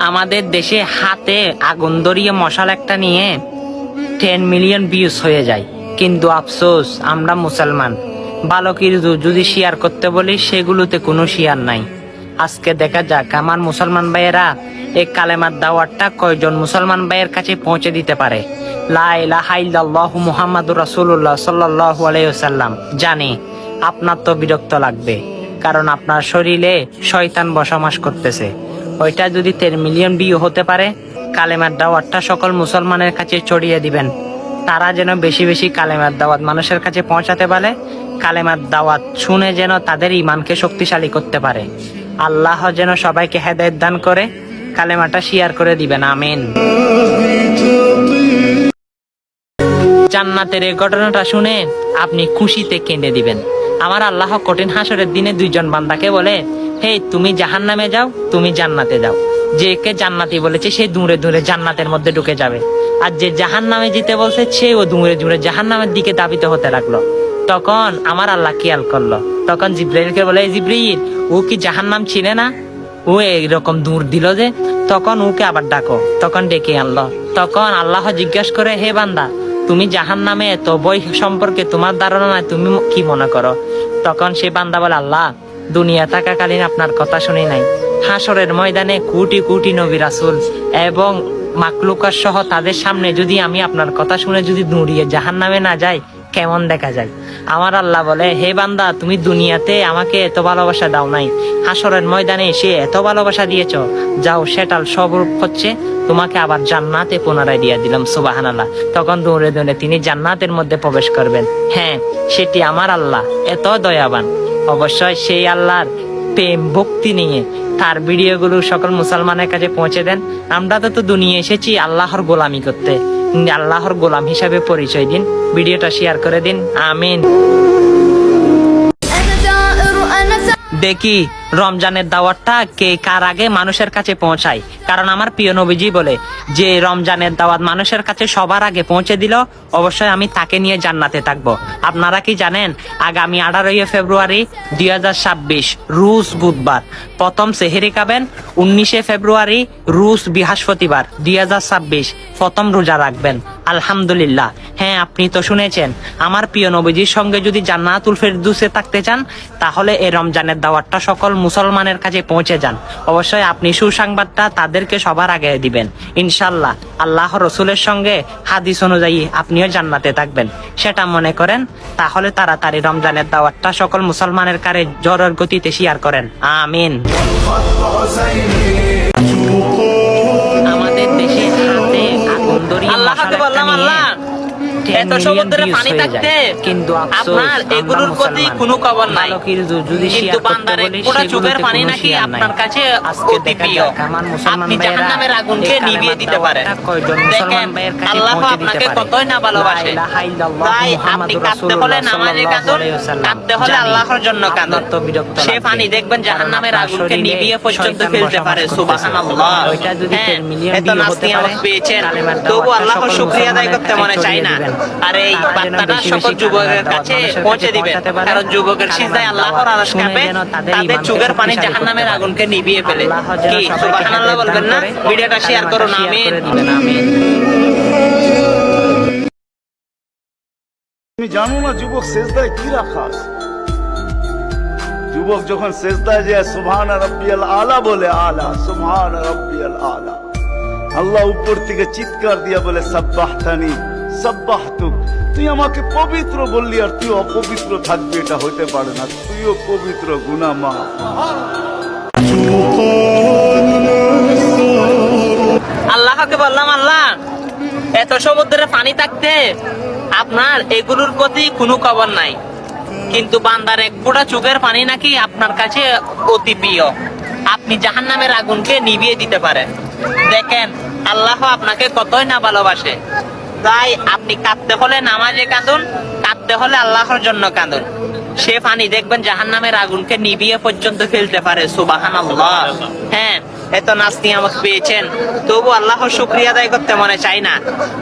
আমাদের দেশে হাতে আগুন ধরিয়ে মশাল একটা নিয়ে 10 মিলিয়ন ভিউজ হয়ে যায়। কিন্তু আফসোস আমরা মুসলমান ভালো কিছু যদি শেয়ার করতে বলি সেগুলোতে কোনো শেয়ার নাই। আজকে দেখা যাক আমার মুসলমান ভাইয়েরা এই কালেমার দাওয়াতটা কয়জন মুসলমান ভাইয়ের কাছে পৌঁছে দিতে পারে। লা ইলাহা ইল্লাল্লাহু মুহাম্মাদুর রাসূলুল্লাহ সাল্লাল্লাহু আলাইহি ওয়াসাল্লাম। জানি আপনার তো বিরক্ত লাগবে, কারণ আপনার শরীরে শয়তান বসবাস করতেছে। ওইটা যদি 10 মিলিয়ন ভিউ হতে পারে, কালেমার দাওয়াতটা সকল মুসলমানের কাছে ছড়িয়ে দিবেন। তারা যেন বেশি বেশি কালেমার দাওয়াত মানুষের কাছে পৌঁছাতে পারে, কালেমার দাওয়াত শুনে যেন তাদের ঈমানকে শক্তিশালী করতে পারে। আল্লাহ যেন সবাইকে হেদায়েত দান করে, কালেমাটা শেয়ার করে দিবেন, আমিন। জান্নাতের এই ঘটনাটা শুনে আপনি খুশিতে কেঁদে দিবেন। আমার আল্লাহ কঠিন হাসরের দিনে দুইজন বান্দাকে বলে, হে তুমি জাহান্নামে যাও, তুমি জান্নাতে যাও। যে কে জান্নাতি বলেছে সে দূরে দূরে জান্নাতের মধ্যে ঢুকে যাবে, আর যে জাহান্নামে যেতে বলছে সে ও দূরে দূরে জাহান্নামের দিকে দাবিত হতে লাগলো। তখন আমার আল্লাহ খেয়াল করলো, তখন জিব্রাইলকে বলে, জিব্রাইল ও কি জাহান্নাম ছিলে না, ও এইরকম দূর দিল যে, তখন ওকে আবার ডাকো। তখন ডেকে আনলো। তখন আল্লাহ জিজ্ঞাসা করে, হে বান্দা তুমি জাহান্নামে এত বই সম্পর্কে তোমার ধারণা নাই, তুমি কি মনে করো? তখন সে বান্দা বলে, আল্লাহ দুনিয়া থাকাকালীন আপনার কথা শুনি নাই, হাসরের ময়দানে কোটি কোটি নবী রাসূল এবং মাকলুকার সহ তাদের সামনে যদি আমি আপনার কথা শুনে যদি দৌড়িয়ে জাহান্নামে না যাই, কেমন দেখা যায়? আমার আল্লাহ বলে, হে বান্দা তুমি দুনিয়াতে আমাকে এত ভালোবাসা দাও নাই, হাসরের ময়দানে এসে এত ভালোবাসা দিয়েছ, যাও সেটার স্বরূপ হচ্ছে তোমাকে আবার জান্নাতে পুনরায় দিয়ে দিলাম। সুবহানাল্লাহ। তখন দৌড়ে দৌড়ে তিনি জান্নাতের মধ্যে প্রবেশ করবেন। হ্যাঁ, সেটি আমার আল্লাহ এত দয়াবান। অবশ্যই সেই আল্লাহর প্রেম ভক্তি নিয়ে তার ভিডিওগুলো সকল মুসলমানের কাছে পৌঁছে দেন। আমরা তো দুনিয়া এসেছি আল্লাহর গোলামি করতে, আল্লাহর গোলাম হিসাবে পরিচয় দিন, ভিডিওটা শেয়ার করে দিন, আমিন। দেখি রমজানের দাওয়াতটা কে কার আগে মানুষের কাছে পৌঁছায়, কারণ আমার প্রিয় নবীজি বলে যে রমজানের দাওয়াত মানুষের কাছে সবার আগে পৌঁছে দিল অবশ্যই আমি তাকে নিয়ে জান্নাতে থাকবো। আপনারা কি জানেন আগামী 18 ফেব্রুয়ারি 2026 রুশ বুধবার প্রথম সেহেরি খাবেন, 19 ফেব্রুয়ারি রুশ বৃহস্পতিবার 2026 প্রথম রোজা রাখবেন। আলহামদুলিল্লাহ। হ্যাঁ, আপনি তো শুনেছেন, আমার প্রিয় নবীজির সঙ্গে যদি জান্নাতুল ফেরদৌসে থাকতে চান তাহলে এই রমজানের দাওয়াতটা সকল মুসলমানের কাছে পৌঁছে যান। অবশ্যই আপনি সুসংবাদটা তাদেরকে সবার আগে দিবেন। ইনশাল্লাহ আল্লাহ রসুলের সঙ্গে হাদিস অনুযায়ী আপনিও জান্নাতে থাকবেন, সেটা মনে করেন। তাহলে তাড়াতাড়ি রমজানের দাওয়াতটা সকল মুসলমানের কাছে জোরের গতিতে শেয়ার করেন, আমিন। আমাদের দেশে হাতে আগুন ধরিয়ে আল্লাহকে বললাম, আল্লাহ এত সমুদ্রে পানি থাকতে কিন্তু আপনার এগুলোর প্রতি কোনো খবর নাই, কিন্তু বান্দার পুরো চোখের পানি নাকি আপনার কাছে অতি প্রিয়। আপনি জাহান্নামের আগুনকে নিভিয়ে দিতে পারেন। দেখেন আল্লাহ আপনাকে কতই না ভালোবাসে। তাই আপনি কাঁদতে হলে নামাজে কাঁদুন, কাঁদতে হলে আল্লাহর জন্য কাঁদুন। সে পানি দেখবেন জাহান্নামের আগুনকে নিভিয়ে পর্যন্ত ফেলতে পারে। সুবহানাল্লাহ। হ্যাঁ, এত নাস্তি আমাকে পেয়েছেন, তবু আল্লাহর শুকরিয়া আদায় করতে মনে চাই না। আর এই বার্তাটা সকল যুবকের কাছে পৌঁছে দিবেন, কারণ যুবকের সিজদায় আল্লাহর আরশ কাঁপে, তাদের চোখের পানি জাহান্নামের আগুনকে নিভিয়ে ফেলে। কি সুবহানাল্লাহ বলবেন না? ভিডিওটা শেয়ার করুন, আমিন। তুমি জানো না যুবক সেজদায় কি রাখা আছে? যুবক যখন সেজদায় যায় সুবহান রাব্বিয়াল আলা বলে, আলা সুবহান রাব্বিয়াল আলা, আল্লাহ উপর থেকে চিৎকার দিয়া বলে সাব্বাহতানি সাব্বাহতুক, তুই আমাকে পবিত্র বললি আর তুই অপবিত্র থাকবি, এটা হতে পারে না। তুইও পবিত্র, গুনাহ মাফ। আল্লাহকে বললাম, আল্লাহ এত সমুদ্রে পানি থাকতে আপনার এগুলোর প্রতি কোনো খবর নাই, কিন্তু বান্দার এক ফোঁটা চোখের পানি নাকি আপনার কাছে অতি প্রিয়। আপনি জাহান্নামের আগুনকে নিভিয়ে দিতে পারেন। দেখেন আল্লাহ আপনাকে কতই না ভালোবাসে। তাই আপনি কাঁদতে হলে নামাজে কাঁদুন, কাঁদতে হলে আল্লাহর জন্য কাঁদুন। সে পানি দেখবেন জাহান্নামের আগুনকে নিভিয়ে পর্যন্ত ফেলতে পারে। সুবহানাল্লাহ। হ্যাঁ, এত নাস্তি আমাকে পেয়েছেন, তবু আল্লাহর শুকরিয়া আদায় করতে মনে চাই না।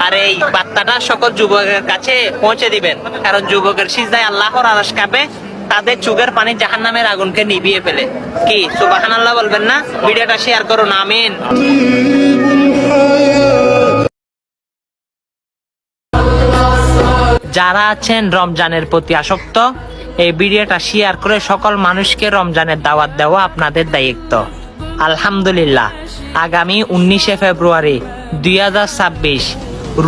আর এই বার্তাটা সকল যুবকের কাছে পৌঁছে দিবেন, কারণ যুবকের সিজদায় আল্লাহর আরশ কাঁপে, তাদের চোখের পানি জাহান্নামের আগুনকে নিভিয়ে ফেলে। কি সুবহানাল্লাহ বলবেন না? ভিডিওটা শেয়ার করুন, আমিন। যারা আছেন রমজানের প্রতি আসক্ত, এই ভিডিওটা শেয়ার করে সকল মানুষকে রমজানের দাওয়াত দেওয়া আপনাদের দায়িত্ব। আলহামদুলিল্লাহ, আগামী 19 ফেব্রুয়ারি 2026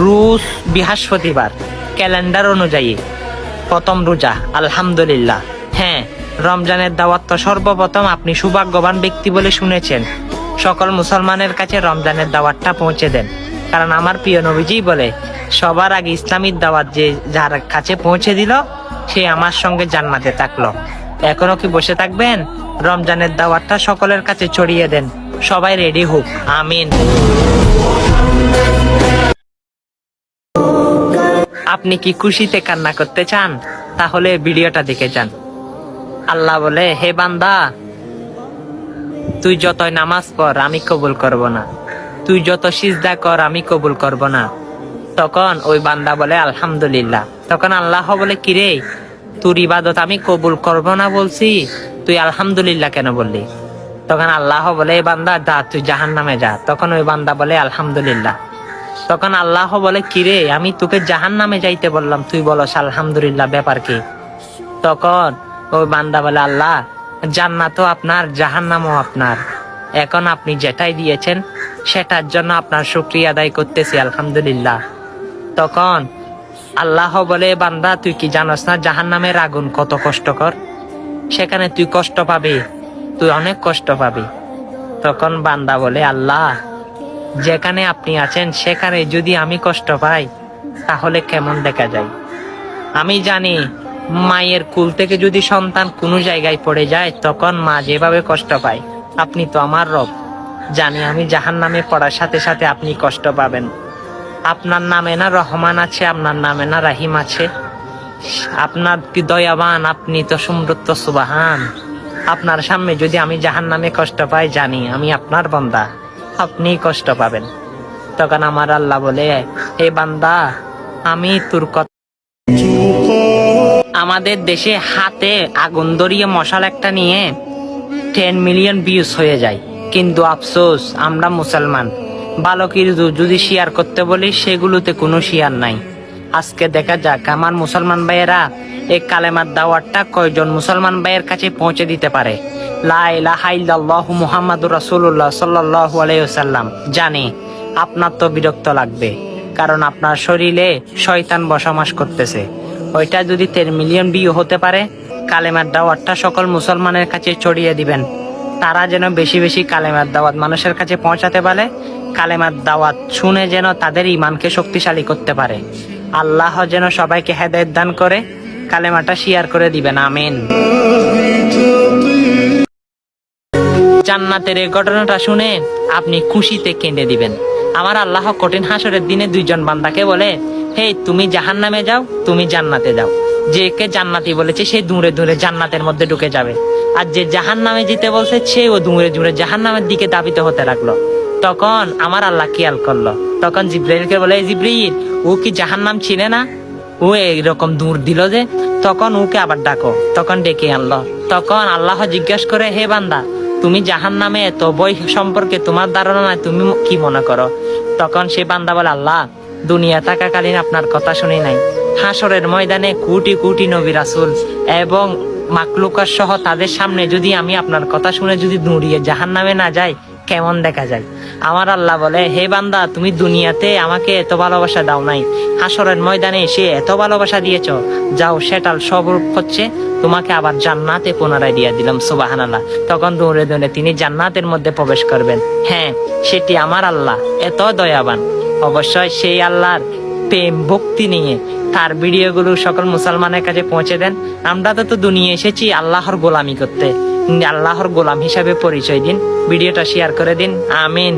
রুশ বৃহস্পতিবার ক্যালেন্ডার অনুযায়ী প্রথম রোজা। আলহামদুলিল্লাহ। হ্যাঁ, রমজানের দাওয়াত তো সর্বপ্রথম আপনি সৌভাগ্যবান ব্যক্তি বলে শুনেছেন। সকল মুসলমানের কাছে রমজানের দাওয়াতটা পৌঁছে দেন, কারণ আমার প্রিয় নবীজি বলে সবার আগে ইসলামিক দাওয়াত যে যার কাছে পৌঁছে দিল সে আমার সঙ্গে জান্নাতে থাকলো। এখনো কি বসে থাকবেন? রমজানের দাওয়াতটা সকলের কাছে ছড়িয়ে দেন। সবাই রেডি হোক। আমিন। আপনি কি খুশিতে কান্না করতে চান? তাহলে ভিডিওটা দেখে যান। আল্লাহ বলে, হে বান্দা, তুই যতই নামাজ পড় আমি কবুল করব না, তুই যত সিজদা কর আমি কবুল করব না। তখন ওই বান্দা বলে আলহামদুলিল্লাহ। তখন আল্লাহ বলে, কিরে, তোর ইবাদত আমি কবুল করব না বলছি, তুই আলহামদুলিল্লাহ কেন বললি? তখন আল্লাহ বলে, এই বান্দা যা, তুই জাহান্নামে যা। তখন ওই বান্দা বলে আলহামদুলিল্লাহ। তখন আল্লাহ বলে, কিরে, আমি তোকে জাহান্নামে যাইতে বললাম, তুই বলস আলহামদুলিল্লাহ, ব্যাপার কি? তখন ওই বান্দা বলে, আল্লাহ, জান্নাতও আপনার, জাহান্নামও আপনার। এখন আপনি যেটাই দিয়েছেন সেটার জন্য আপনার শুকরিয়া আদায় করতেছি, আলহামদুলিল্লাহ। তখন আল্লাহ বলে, বান্দা, তুই কি জানোস না জাহান্নামের আগুন কত কষ্টকর? সেখানে তুই কষ্ট পাবি, তুই অনেক কষ্ট পাবি। তখন বান্দা বলে, আল্লাহ, যেখানে আপনি আছেন সেখানে যদি আমি কষ্ট পাই তাহলে কেমন দেখা যায়? আমি জানি মায়ের কুল থেকে যদি সন্তান কোনো জায়গায় পড়ে যায় তখন মা যেভাবে কষ্ট পায়, আপনি তো আমার রব, জানি আমি জাহান্নামে পড়ার সাথে সাথে আপনি কষ্ট পাবেন। আপনার নামে না রহমান আছে, আপনার নামে না রাহিম আছে? আপনার কি দয়াবান, আপনি তো সমৃদ্ধ, সুবহান। আপনার সামনে যদি আমি জাহান্নামে কষ্ট পাই, জানি আমি আপনার বান্দা, আপনি কষ্ট পাবেন। তখন আমার আল্লাহ বলে, হে বান্দা, আমি তোর কথা। আমাদের দেশে হাতে আগুন ধরিয়ে মশাল একটা নিয়ে 10 মিলিয়ন ভিউজ হয়ে যায়, কিন্তু আফসোস আমরা মুসলমান ভালো কিছু যদি শেয়ার করতে বলি সেগুলোতে কোনো শেয়ার নাই। আজকে দেখা যাক আমার মুসলমান ভাইয়েরা এই কালেমার দাওয়াতটা কয়জন মুসলমান ভাইয়ের কাছে পৌঁছে দিতে পারে। লা ইলাহা ইল্লাল্লাহু মুহাম্মাদুর রাসূলুল্লাহ সাল্লাল্লাহু আলাইহি ওয়াসাল্লাম। জানি আপনার তো বিরক্ত লাগবে, কারণ আপনার শরীরে শয়তান বসবাস করতেছে। ওইটা যদি 10 মিলিয়ন ভিউ হতে পারে, কালেমার দাওয়াতটা সকল মুসলমানের কাছে ছড়িয়ে দিবেন, তারা যেন বেশি বেশি কালেমার দাওয়াত মানুষের কাছে পৌঁছাতে পারে, কালেমার দাওয়াত শুনে যেন তাদের ইমানকে শক্তিশালী করতে পারে। আল্লাহ যেন সবাইকে হেদায়েত দান করে, কালেমাটা শেয়ার করে দিবেন। আমিন। জান্নাতের এই ঘটনাটা শুনে আপনি খুশিতে কেঁদে দিবেন। আমার আল্লাহ কঠিন হাসরের দিনে 2 জন বান্দাকে বলে, হে, তুমি জাহান্নামে যাও, তুমি জান্নাতে যাও। যে কে জান্নাতি বলেছে সে দূরে দূরে জান্নাতের মধ্যে ঢুকে যাবে, আর যে জাহান্নামে যেতে বলছে সেও দূরে দূরে জাহান্নামের দিকে ধাবিত হতে লাগলো। তখন আমার আল্লাহ খেয়াল করলো, তখন জিব্রাইলকে বলে, জিব্রাইল, ও কি জাহান্নাম চিনে না? ও এইরকম দূর দিল যে। তখন ওকে আবার ডাকো। তখন ডেকে আনলো। তখন আল্লাহ জিজ্ঞেস করে, হে বান্দা, তুমি জাহান্নামে এত বই সম্পর্কে তোমার ধারণা নাই, তুমি কি মনে করো? তখন সে বান্দা বলে, আল্লাহ, দুনিয়া থাকাকালীন আপনার কথা শুনি নাই। হাসরের ময়দানে কোটি কোটি নবী রাসূল এবং মাকলুকার সহ তাদের সামনে যদি আমি আপনার কথা শুনে যদি দৌড়িয়ে জাহান্নামে না যাই, কেমন দেখা যায়? আমার আল্লাহ বলে, হে বান্দা, তুমি দুনিয়াতে আমাকে এত ভালোবাসা দাও নাই, হাসরের ময়দানে এসে এত ভালোবাসা দিয়েছ, যাও সেটার স্বরূপ হচ্ছে তোমাকে আবার জান্নাতে পুনরায় দিয়ে দিলাম। সুবহানাল্লাহ। তখন দৌড়ে দৌড়ে তিনি জান্নাতের মধ্যে প্রবেশ করবেন। হ্যাঁ, সেটি আমার আল্লাহ এত দয়াবান। অবশ্যই সেই আল্লাহর প্রেম ভক্তি নিয়ে তার ভিডিওগুলো সকল মুসলমানের কাছে পৌঁছে দেন। আমরা তো দুনিয়া এসেছি আল্লাহর গোলামি করতে, আল্লাহর গোলাম হিসাবে পরিচয় দিন, ভিডিওটা শেয়ার করে দিন। আমিন।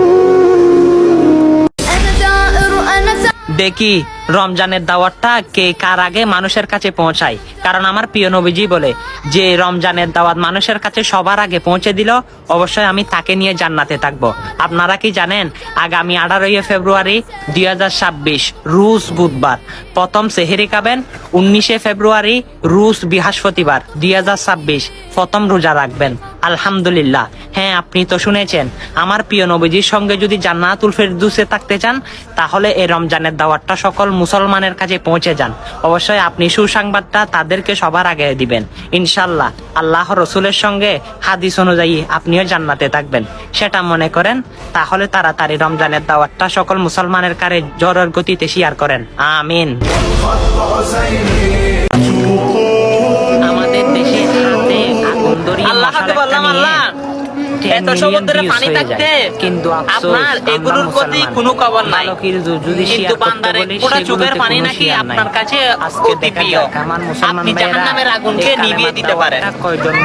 দেখি রমজানের দাওয়াতটা কে কার আগে মানুষের কাছে পৌঁছায়, কারণ আমার প্রিয় নবীজি বলে যে রমজানের দাওয়াত মানুষের কাছে সবার আগে পৌঁছে দিল অবশ্যই আমি তাকে নিয়ে জান্নাতে থাকবো। আপনারা কি জানেন আগামী 18 ফেব্রুয়ারি 2026 রুশ বুধবার প্রথম সেহেরি খাবেন, 19 ফেব্রুয়ারি রুশ বৃহস্পতিবার 2026 প্রথম রোজা রাখবেন। আলহামদুলিল্লাহ। হ্যাঁ, আপনি তো শুনেছেন আমার প্রিয় নবীজির সঙ্গে যদি জান্নাতুল ফেরদৌসে থাকতে চান তাহলে এই রমজানের দাওয়াতটা সকল মুসলমানের কাছে পৌঁছে যান। অবশ্যই আপনি সুসংবাদটা তাদেরকে সবার আগে দিবেন। ইনশাল্লাহ আল্লাহ রসুলের সঙ্গে হাদিস অনুযায়ী আপনিও জান্নাতে থাকবেন, সেটা মনে করেন। তাহলে তাড়াতাড়ি রমজানের দাওয়াতটা সকল মুসলমানের কাছে জোরের গতিতে শেয়ার করেন। আমিন। আমাদের দেশে হাতে আগুন ধরিয়ে আল্লাহকে বললাম, আল্লাহ এত সমুদ্রে পানি থাকতে কিন্তু আপনার এগুলোর প্রতি কোনো খবর নাই, কিন্তু বান্দার এক ফোঁটা চোখের পানি নাকি আপনার কাছে অতি প্রিয়। আপনি জাহান্নামের আগুনকে নিভিয়ে দিতে পারেন।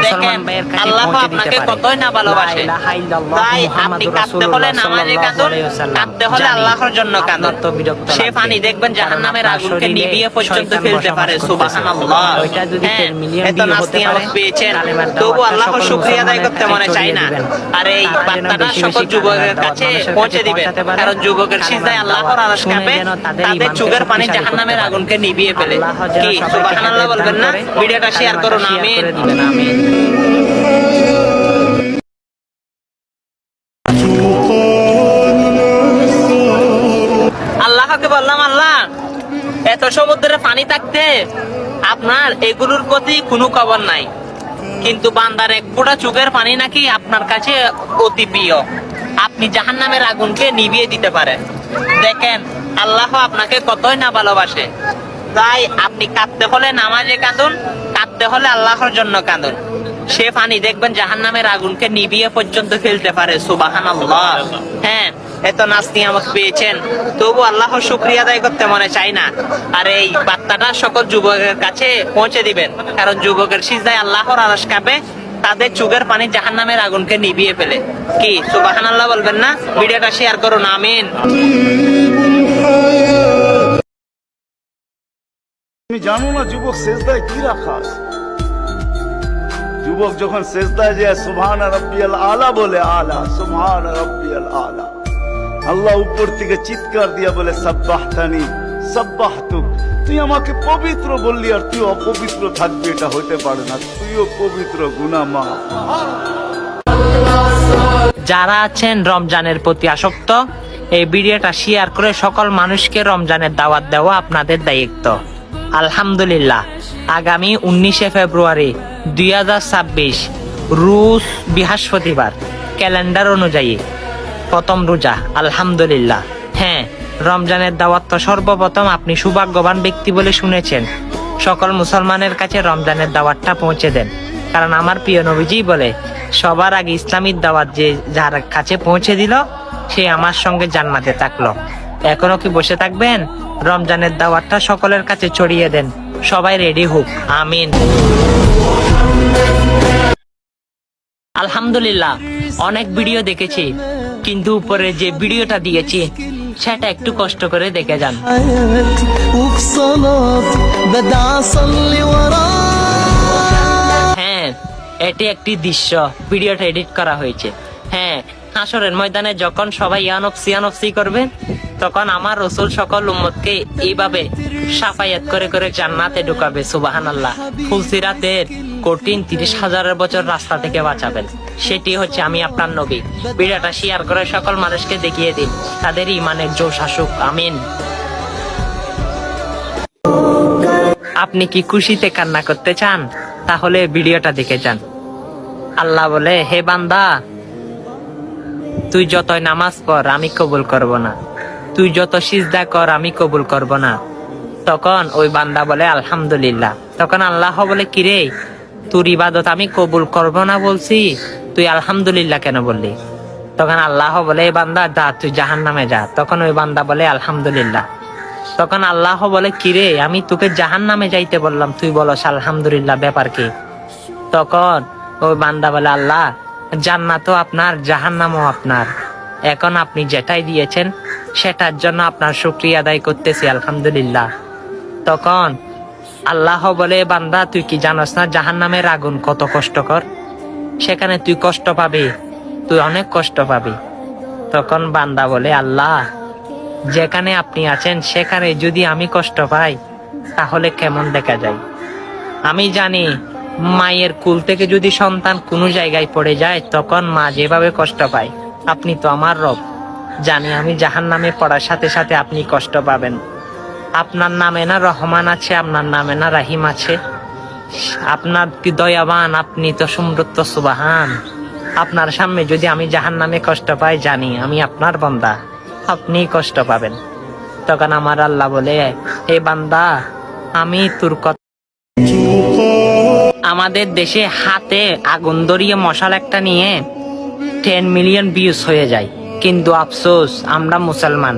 দেখেন আল্লাহ আপনাকে কতই না ভালোবাসে। তাই আপনি কাঁদতে হলে নামাজে কাঁদুন, কাঁদতে হলে আল্লাহর জন্য কাঁদুন। সে পানি দেখবেন জাহান্নামের আগুনকে নিভিয়ে পর্যন্ত ফেলতে পারে। সুবহানাল্লাহ। হ্যাঁ, এত নাস্তি আমাকে পেয়েছেন, তবু আল্লাহর শুকরিয়া আদায় করতে মনে চাই না। আর এই বার্তাটা সকল যুবকের কাছে পৌঁছে দিবেন, কারণ যুবকের সিজদায় আল্লাহর আরশ কাঁপে, তাদের চোখের পানি জাহান্নামের আগুনকে নিভিয়ে ফেলে। কি সুবহানাল্লাহ বলবেন না? ভিডিওটা শেয়ার করুন। আমিন। আল্লাহকে বললাম, আল্লাহ এত সমুদ্রে পানি থাকতে আপনার এগুলোর প্রতি কোনো খবর নাই, কিন্তু বান্দার এক ফোঁটা চোখের পানি নাকি আপনার কাছে অতি প্রিয়। আপনি জাহান্নামের আগুনকে নিভিয়ে দিতে পারেন। দেখেন আল্লাহ আপনাকে কতই না ভালোবাসে। তাই আপনি কাঁদতে হলে নামাজে কাঁদুন, কাঁদতে হলে আল্লাহর জন্য কাঁদুন। সে পানি দেখবেন জাহান্নামের আগুনকে নিভিয়ে পর্যন্ত ফেলতে পারে। সুবহানাল্লাহ। হ্যাঁ, এত নাস্তি আমাকে পেয়েছেন, তবু আল্লাহর শুকরিয়া আদায় করতে মনে চাই না। আর এই বার্তাটা সকল যুবকের কাছে পৌঁছে দিবেন, কারণ যুবকের সিজদায় আল্লাহর আরশ কাঁপে, তাদের চোখের পানি জাহান্নামের আগুনকে নিভিয়ে ফেলে। কি সুবহানাল্লাহ বলবেন না? ভিডিওটা শেয়ার করুন। আমিন। তুমি জানো না যুবক সেজদায় কি রাখা আছে? যুবক যখন সেজদায় যায় সুবহান রাব্বিয়াল আলা বলে, আলা সুবহান রাব্বিয়াল আলা, আল্লাহ উপর থেকে চিৎকার দিয়া বলে সাব্বাহতানি সাব্বাহতুক। তুই আমাকে পবিত্র বললি আর তুই অপবিত্র থাকবি, এটা হতে পারে না। তুইও পবিত্র, গুনাহ মাফ। যারা আছেন রমজানের প্রতি আসক্ত, এই ভিডিওটা শেয়ার করে সকল মানুষকে রমজানের দাওয়াত দেওয়া আপনাদের দায়িত্ব। আলহামদুলিল্লাহ, আগামী 19 ফেব্রুয়ারি 2026 রুশ বৃহস্পতিবার ক্যালেন্ডার অনুযায়ী প্রথম রোজা। আলহামদুলিল্লাহ। হ্যাঁ, রমজানের দাওয়াত তো সর্বপ্রথম আপনি সৌভাগ্যবান ব্যক্তি বলে শুনেছেন। সকল মুসলমানের কাছে রমজানের দাওয়াতটা পৌঁছে দেন, কারণ আমার প্রিয় নবীজি বলে সবার আগে ইসলামিক দাওয়াত যে যার কাছে পৌঁছে দিল সে আমার সঙ্গে জান্নাতে থাকলো। এখনো কি বসে থাকবেন? রমজানের দাওয়াতটা সকলের কাছে ছড়িয়ে দেন। সবাই রেডি হোক। আমিন। আলহামদুলিল্লাহ, অনেক ভিডিও দেখেছি, কিন্তু উপরে যে ভিডিওটা দিয়েছি সেটা একটু কষ্ট করে দেখে যান। হ্যাঁ, এটি একটি দৃশ্য, ভিডিওটা এডিট করা হয়েছে। হ্যাঁ, হাসরের ময়দানে যখন সবাই ইয়ানফসি করবে, তখন আমার রসুল সকল উম্মতকে এইভাবে সাফায়াত করে করে জান্নাতে ঢুকাবে। সুবহানাল্লাহ। ফুলসিরাতের কঠিন 30,000 বছর রাস্তা থেকে বাঁচাবেন। সেটি হচ্ছে আমি আপনার নবী। ভিডিওটা শেয়ার করে সকল মানুষকে দেখিয়ে দিন, তাদের ইমানের জোশ আসুক। আমিন। আপনি কি খুশিতে কান্না করতে চান? তাহলে ভিডিওটা দেখে যান। আল্লাহ বলে, হে বান্দা, তুই যতই নামাজ পড় আমি কবুল করব না, তুই যত সিজদা কর আমি কবুল করব না। তখন ওই বান্দা বলে আলহামদুলিল্লাহ। তখন আল্লাহ বলে, কিরে, তোর ইবাদত আমি কবুল করব না বলছি, তুই আলহামদুলিল্লাহ কেন বললি? তখন আল্লাহ বলে, এই বান্দা যা, তুই জাহান্নামে যা। তখন ওই বান্দা বলে আলহামদুলিল্লাহ। তখন আল্লাহ বলে, কিরে, আমি তোকে জাহান্নামে যাইতে বললাম, তুই বলস আলহামদুলিল্লাহ, ব্যাপার কি? তখন ওই বান্দা বলে, আল্লাহ, জান্নাতও আপনার, জাহান্নামও আপনার। এখন আপনি যেটাই দিয়েছেন সেটার জন্য আপনার শুকরিয়া আদায় করতেছি, আলহামদুলিল্লাহ। তখন আল্লাহ বলে, বান্দা, তুই কি জানোস না জাহান্নামের আগুন কত কষ্টকর? সেখানে তুই কষ্ট পাবি, তুই অনেক কষ্ট পাবি। তখন বান্দা বলে, আল্লাহ, যেখানে আপনি আছেন সেখানে যদি আমি কষ্ট পাই তাহলে কেমন দেখা যায়? আমি জানি মায়ের কুল থেকে যদি সন্তান কোনো জায়গায় পড়ে যায় তখন মা যেভাবে কষ্ট পায়, আপনি তো আমার রব, জানি আমি জাহান্নামে পড়ার সাথে সাথে আপনি কষ্ট পাবেন। আপনার নামে না রহমান আছে, আপনার নামে না রাহিম আছে? আপনার কি দয়াবান, আপনি তো সমৃদ্ধ সুবহান। আপনার সামনে যদি আমি জাহান্নামে কষ্ট পাই, জানি আমি আপনার বান্দা, আপনি কষ্ট পাবেন। তখন আমার আল্লাহ বলে, হে বান্দা, আমি তোর কথা। আমাদের দেশে হাতে আগুন ধরিয়ে মশাল একটা নিয়ে 10 মিলিয়ন ভিউজ হয়ে যায়, কিন্তু আফসোস আমরা মুসলমান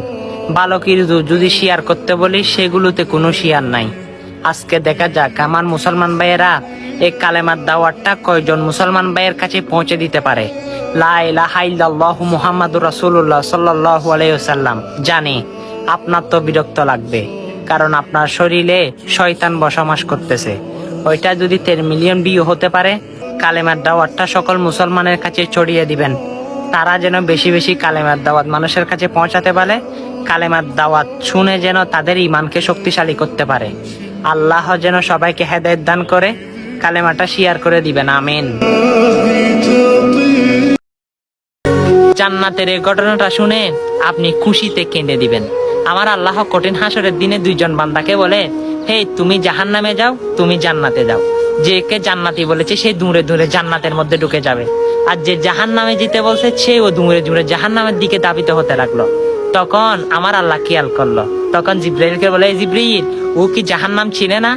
ভালো কিছু যদি শেয়ার করতে বলি সেগুলোতে কোনো শেয়ার নাই। আজকে দেখা যাক আমার মুসলমান ভাইয়েরা এই কালেমার দাওয়াতটা কয়জন মুসলমান ভাইয়ের কাছে পৌঁছে দিতে পারে। লা ইলাহা ইল্লাল্লাহু মুহাম্মাদুর রাসূলুল্লাহ সাল্লাল্লাহু আলাইহি ওয়াসাল্লাম। জানি আপনার তো বিরক্ত লাগবে, কারণ আপনার শরীরে শয়তান বসবাস করতেছে। ওইটা যদি 10 মিলিয়ন ভিউ হতে পারে, কালেমার দাওয়াতটা সকল মুসলমানের কাছে ছড়িয়ে দিবেন, তারা যেন বেশি বেশি কালেমার দাওয়াত মানুষের কাছে পৌঁছাতে পারে। কালেমার দাওয়াত শুনে যেন তাদের ঈমানকে শক্তিশালী করতে পারে। আল্লাহ যেন সবাইকে হেদায়েত দান করে। কালেমাটা শেয়ার করে দিবেন, আমিন। জান্নাতের এই ঘটনাটা শুনে আপনি খুশিতে কেঁদে দিবেন। আমার আল্লাহ কঠিন হাসরের দিনে 2 জন বান্দাকে বলে, হে তুমি জাহান্নামে যাও, তুমি জান্নাতে যাও। যে কে জান্নাতি বলেছে সে দূরে দূরে জান্নাতের মধ্যে ঢুকে যাবে, আর যে জাহান্নামে যেতে বলছে সেও দূরে দূরে জাহান্নামের দিকে ধাবিত হতে লাগলো। তখন আমার আল্লাহ খেয়াল করলো, তখন জিব্রাইলকে বলে, জিব্রাইল, ও কি জাহান্নাম ছিলে না?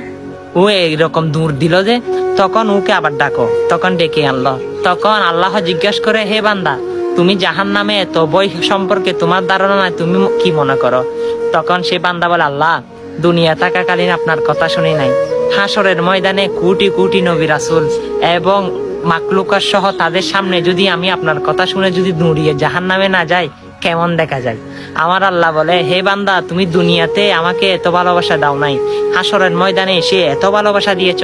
ও এইরকম দূর দিল যে। তখন ওকে আবার ডাকো। তখন ডেকে আনলো। তখন আল্লাহ জিজ্ঞাসা করে, হে বান্দা, তুমি জাহান্নামে এত বই সম্পর্কে তোমার ধারণা নাই, তুমি কি মনে করো? তখন সে বান্দা বলে, আল্লাহ, দুনিয়া থাকাকালীন আপনার কথা শুনি নাই। হাসরের ময়দানে কোটি কোটি নবী রাসূল এবং মাকলুকার সহ তাদের সামনে যদি আমি আপনার কথা শুনে যদি দৌড়িয়ে জাহান্নামে না যাই, কেমন দেখা যায়? আমার আল্লাহ বলে, হে বান্দা, তুমি দুনিয়াতে আমাকে এত ভালোবাসা দাও নাই, হাসরের ময়দানে এসে এত ভালোবাসা দিয়েছ,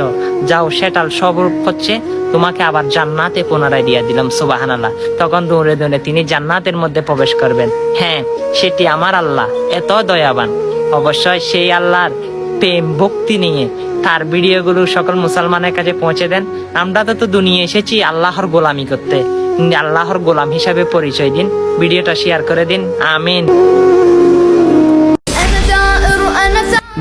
যাও সেটার স্বরূপ হচ্ছে তোমাকে আবার জান্নাতে পুনরায় দিয়ে দিলাম। সুবহানাল্লাহ। তখন দৌড়ে দৌড়ে তিনি জান্নাতের মধ্যে প্রবেশ করবেন। হ্যাঁ, সেটি আমার আল্লাহ এত দয়াবান। অবশ্যই সেই আল্লাহর প্রেম ভক্তি নিয়ে তার ভিডিওগুলো সকল মুসলমানের কাছে পৌঁছে দেন। আমরা তো দুনিয়া এসেছি আল্লাহর গোলামি করতে, আল্লাহর গোলাম হিসাবে পরিচয় দিন। ভিডিওটা শেয়ার করে দিন, আমিন।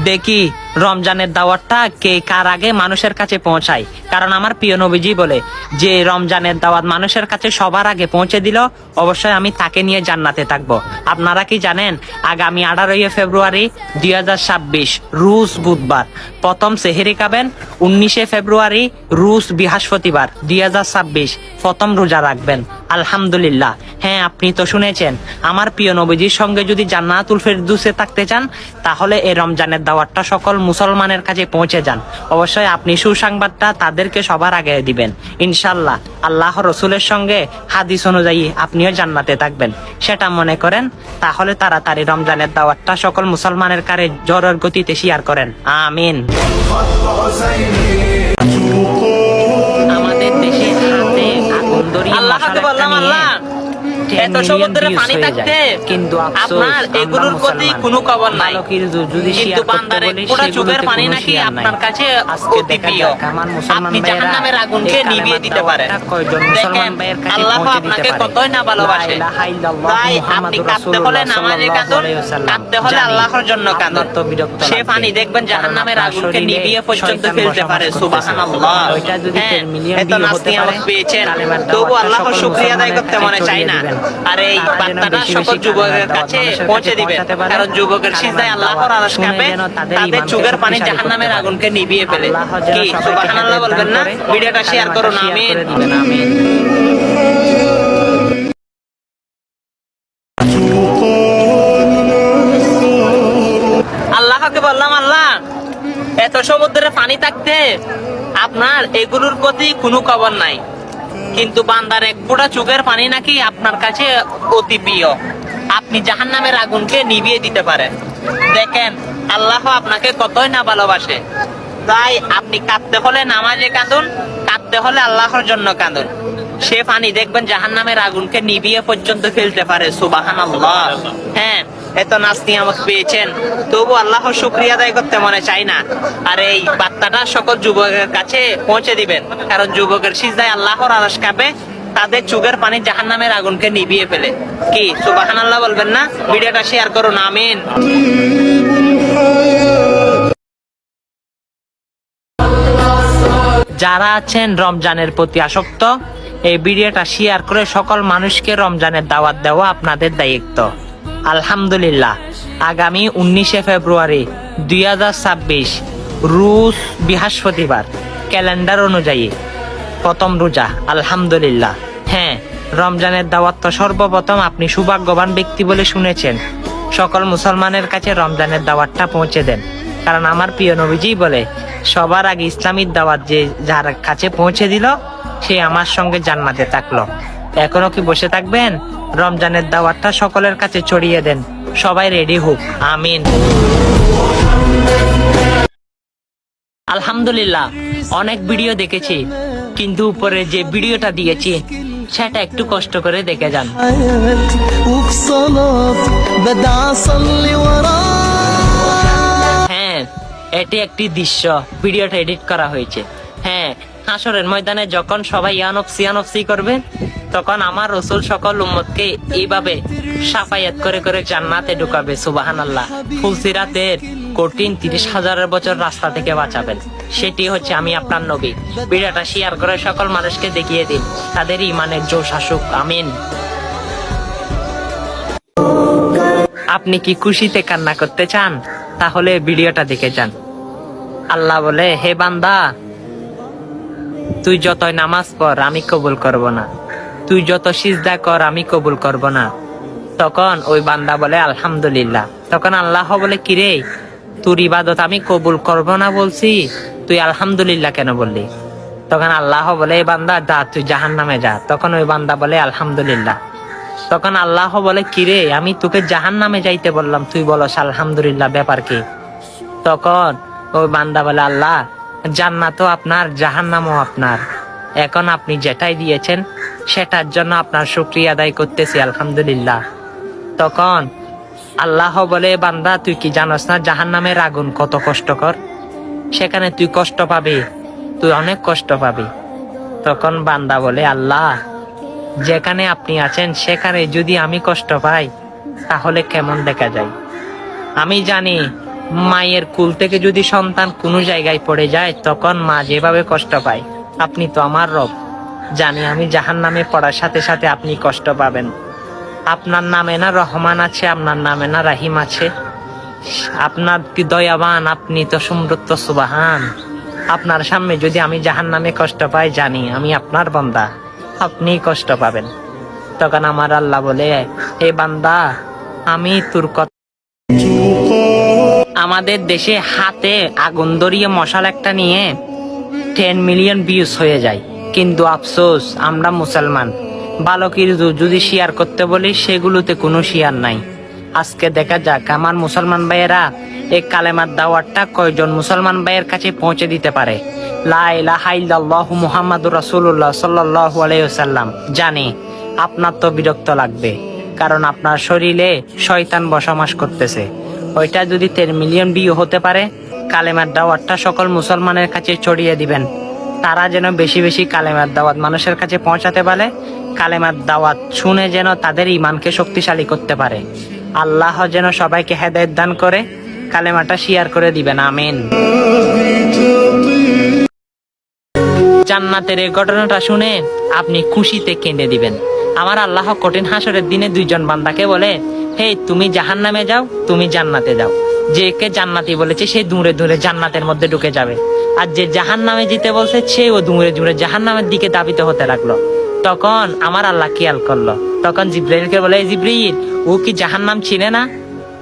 দেখি রমজানের দাওয়াতটা কে কার আগে মানুষের কাছে পৌঁছায়। কারণ আমার প্রিয় নবীজি বলে যে রমজানের দাওয়াত মানুষের কাছে সবার আগে পৌঁছে দিল, অবশ্যই আমি তাকে নিয়ে জান্নাতে থাকবো। আপনারা কি জানেন, আগামী 18 ফেব্রুয়ারি 2026 রুশ বুধবার প্রথম সেহেরি খাবেন। 19 ফেব্রুয়ারি রুশ বৃহস্পতিবার 2026 প্রথম রোজা রাখবেন। আলহামদুলিল্লাহ। হ্যাঁ, আপনি তো শুনেছেন, আমার প্রিয় নবীজির সঙ্গে যদি জান্নাতুল ফেরদৌসে থাকতে চান, তাহলে এই রমজানের দাওয়াতটা সকল মুসলমানের কাছে পৌঁছে যান। অবশ্যই আপনি সুসংবাদটা তাদেরকে সবার আগে দিবেন। ইনশাল্লাহ আল্লাহ রসুলের সঙ্গে হাদিস অনুযায়ী আপনিও জান্নাতে থাকবেন, সেটা মনে করেন। তাহলে তাড়াতাড়ি রমজানের দাওয়াতটা সকল মুসলমানের কাছে জোরের গতিতে শেয়ার করেন, আমিন। আমাদের দেশে হাতে আগুন ধরিয়ে আল্লাহকে বললাম, আল্লাহ, এত সমুদ্রে পানি থাকতে কিন্তু আপনার এগুলোর প্রতি কোনো খবর নাই, কিন্তু বান্দার এক ফোঁটা চোখের পানি নাকি আপনার কাছে অতি প্রিয়। আপনি জাহান্নামের আগুনকে নিভিয়ে দিতে পারেন। দেখেন আল্লাহ আপনাকে কতই না ভালোবাসে। তাই আপনি কাঁদতে হলে নামাজে কাঁদুন, কাঁদতে হলে আল্লাহর জন্য কাঁদুন। সে পানি দেখবেন জাহান্নামের আগুনকে নিভিয়ে পর্যন্ত ফেলতে পারে। সুবহানাল্লাহ। হ্যাঁ, এত নাস্তি আমাকে পেয়েছেন, তবু আল্লাহর শুকরিয়া আদায় করতে মনে চাই না। আর এই বার্তাটা সকল যুবকের কাছে পৌঁছে দিবেন, কারণ যুবকের সিজদায় আল্লাহর আরশ কাঁপে, তাদের চোখের পানি জাহান্নামের আগুনকে নিভিয়ে ফেলে। কি সুবহানাল্লাহ বলবেন না? ভিডিওটা শেয়ার করুন, আমিন। আল্লাহকে বললাম, আল্লাহ, এত সমুদ্রে পানি থাকতে আপনার এগুলোর প্রতি কোনো খবর নাই, কিন্তু বান্দার এক ফোঁটা চোখের পানি নাকি আপনার কাছে অতি প্রিয়। আপনি জাহান্নামের আগুনকে নিভিয়ে দিতে পারেন। দেখেন আল্লাহ আপনাকে কতই না ভালোবাসে। তাই আপনি কাঁদতে হলে নামাজে কাঁদুন, কাঁদতে হলে আল্লাহর জন্য কাঁদুন। সে পানি দেখবেন জাহান্নামের আগুনকে নিভিয়ে পর্যন্ত ফেলতে পারে। সুবহানাল্লাহ। হ্যাঁ, এত নাস্তি আমাকে পেয়েছেন, তবু আল্লাহর শুকরিয়া আদায় করতে মনে চাই না। আর এই বার্তাটা সকল যুবকের কাছে পৌঁছে দিবেন, কারণ যুবকের সিজদায় আল্লাহর আরশ কাঁপে, তাদের চোখের পানি জাহান্নামের আগুনকে নিভিয়ে ফেলে। কি সুবহানাল্লাহ বলবেন না? ভিডিওটা শেয়ার করুন, আমিন। যারা আছেন রমজানের প্রতি আসক্ত, এই ভিডিওটা শেয়ার করে সকল মানুষকে রমজানের দাওয়াত দেওয়া আপনাদের দায়িত্ব। আলহামদুলিল্লাহ, আগামী 19শে ফেব্রুয়ারি 2026 রুশ বৃহস্পতিবার ক্যালেন্ডার অনুযায়ী প্রথম রোজা। আলহামদুলিল্লাহ। হ্যাঁ, রমজানের দাওয়াত তো সর্বপ্রথম আপনি সৌভাগ্যবান ব্যক্তি বলে শুনেছেন। সকল মুসলমানের কাছে রমজানের দাওয়াতটা পৌঁছে দেন, কারণ আমার প্রিয় নবীজি বলে সবার আগে ইসলামিক দাওয়াত যে যার কাছে পৌঁছে দিল সে আমার সঙ্গে জান্নাতে থাকলো। এখনো কি বসে থাকবেন? রমজানের দাওয়াতটা সকলের কাছে ছড়িয়ে দেন। সবাই রেডি হোক। আমিন। আলহামদুলিল্লাহ, অনেক ভিডিও দেখেছি, কিন্তু উপরে যে ভিডিওটা দিয়েছি সেটা একটু কষ্ট করে দেখে যান। وفي صلاة بدع أصلي وراك হ্যাঁ, এটি একটি দৃশ্য, ভিডিওটা এডিট করা হয়েছে। হ্যাঁ, হাসরের ময়দানে যখন সবাই ইয়ানফসি করবে, তখন আমার রসুল সকল উম্মতকে এইভাবে সাফায়াত করে করে জান্নাতে ঢুকাবে। সুবহানাল্লাহ। ফুলসিরাতের কঠিন 30,000 বছর রাস্তা থেকে বাঁচাবেন। সেটি হচ্ছে আমি আপনার নবী। ভিডিওটা শেয়ার করে সকল মানুষকে দেখিয়ে দিন, তাদের ইমানের জোশ আসুক। আমিন। আপনি কি খুশিতে কান্না করতে চান? তাহলে ভিডিওটা দেখে যান। আল্লাহ বলে, হে বান্দা, তুই যতই নামাজ পড় আমি কবুল করব না, তুই যত সিজদা কর আমি কবুল করব না। তখন ওই বান্দা বলে আলহামদুলিল্লাহ। তখন আল্লাহ বলে, কিরে, তোর ইবাদত আমি কবুল করব না বলছি, তুই আলহামদুলিল্লাহ কেন বললি? তখন আল্লাহ বলে, এই বান্দা যা, তুই জাহান্নামে যা। তখন ওই বান্দা বলে আলহামদুলিল্লাহ। তখন আল্লাহ বলে, কিরে, আমি তোকে জাহান্নামে যাইতে বললাম, তুই বলস আলহামদুলিল্লাহ, ব্যাপার কি? তখন ওই বান্দা বলে, আল্লাহ, জান্নাতও আপনার, জাহান্নামও আপনার। এখন আপনি যেটাই দিয়েছেন সেটার জন্য আপনার শুকরিয়া আদায় করতেছি, আলহামদুলিল্লাহ। তখন আল্লাহ বলে, বান্দা, তুই কি জানোস না জাহান্নামের আগুন কত কষ্টকর? সেখানে তুই কষ্ট পাবি, তুই অনেক কষ্ট পাবি। তখন বান্দা বলে, আল্লাহ, যেখানে আপনি আছেন সেখানে যদি আমি কষ্ট পাই তাহলে কেমন দেখা যায়? আমি জানি মায়ের কুল থেকে যদি সন্তান কোনো জায়গায় পড়ে যায় তখন মা যেভাবে কষ্ট পায়, আপনি তো আমার রব। জানি আমি জাহান্নামে পড়ার সাথে সাথে আপনি কষ্ট পাবেন। আপনার নামে না রহমান আছে, আপনার নামে না রাহিম আছে? আপনার কি দয়াবান, আপনি তো সমৃদ্ধ। সুবহান। আপনার সামনে যদি আমি জাহান্নামে কষ্ট পাই, জানি আমি আপনার বান্দা, আপনি কষ্ট পাবেন। তখন আমার আল্লাহ বলে, হে বান্দা, আমি তোর কথা। আমাদের দেশে হাতে আগুন ধরিয়ে মশাল একটা নিয়ে 10 মিলিয়ন ভিউজ হয়ে যায়, কিন্তু আফসোস আমরা মুসলমান ভালো কিছু যদি শেয়ার করতে বলি সেগুলোতে কোনো শেয়ার নাই। আজকে দেখা যাক আমার মুসলমান ভাইয়েরা এই কালেমার দাওয়াতটা কয়জন মুসলমান ভাইয়ের কাছে পৌঁছে দিতে পারে। লা ইলাহা ইল্লাল্লাহু মুহাম্মাদুর রাসূলুল্লাহ সাল্লাল্লাহু আলাইহি ওয়াসাল্লাম। জানি আপনার তো বিরক্ত লাগবে, কারণ আপনার শরীরে শয়তান বসবাস করতেছে। ওইটা যদি 10 মিলিয়ন ভিউ হতে পারে, কালেমার দাওয়াতটা সকল মুসলমানের কাছে ছড়িয়ে দিবেন। তারা যেন বেশি বেশি কালেমার দাওয়াত মানুষের কাছে পৌঁছাতে পারে, কালেমার দাওয়াত শুনে যেন তাদের ঈমানকে শক্তিশালী করতে পারে। আল্লাহ যেন সবাইকে হেদায়েত দান করে। কালেমাটা শেয়ার করে দিবেন। আমিন। জান্নাতের এই ঘটনাটা শুনে আপনি খুশিতে কেঁদে দিবেন। আমার আল্লাহ কঠিন হাসরের দিনে 2 জন বান্দাকে বলে, হে, তুমি জাহান্নামে যাও, তুমি জান্নাতে যাও। যে কে জান্নাতি বলেছে সে দূরে দূরে জান্নাতের মধ্যে ঢুকে যাবে, আর যে জাহান্নামে যেতে বলছে সে ও দূরে দূরে জাহান্নামের দিকে দাবিত হতে লাগলো। তখন আমার আল্লাহ খেয়াল করলো, তখন জিব্রাইলকে বলে, জিব্রাইল, ও কি জাহান্নাম ছিলে না?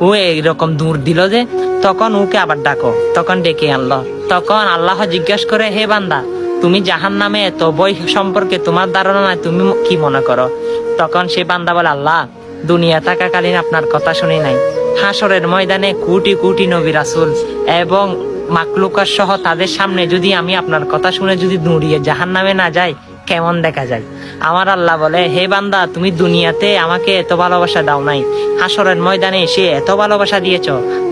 ও এইরকম দূর দিল যে। তখন ওকে আবার ডাকো। তখন ডেকে আনলো। তখন আল্লাহ জিজ্ঞাসা করে, হে বান্দা, তুমি জাহান্নামে এত বই সম্পর্কে তোমার ধারণা নাই, তুমি কি মনে করো? তখন সে বান্দা বলে, আল্লাহ, দুনিয়া থাকাকালীন আপনার কথা শুনি নাই। হাসরের ময়দানে কোটি কোটি নবী রাসূল এবং মাকলুকাত সহ তাদের সামনে যদি আমি আপনার কথা শুনে যদি দৌড়িয়ে জাহান্নামে না যাই, কেমন দেখা যায়? আমার আল্লাহ বলে, হে বান্দা, তুমি দুনিয়াতে আমাকে এত ভালোবাসা দাও নাই, হাসরের ময়দানে এসে এত ভালোবাসা দিয়েছ,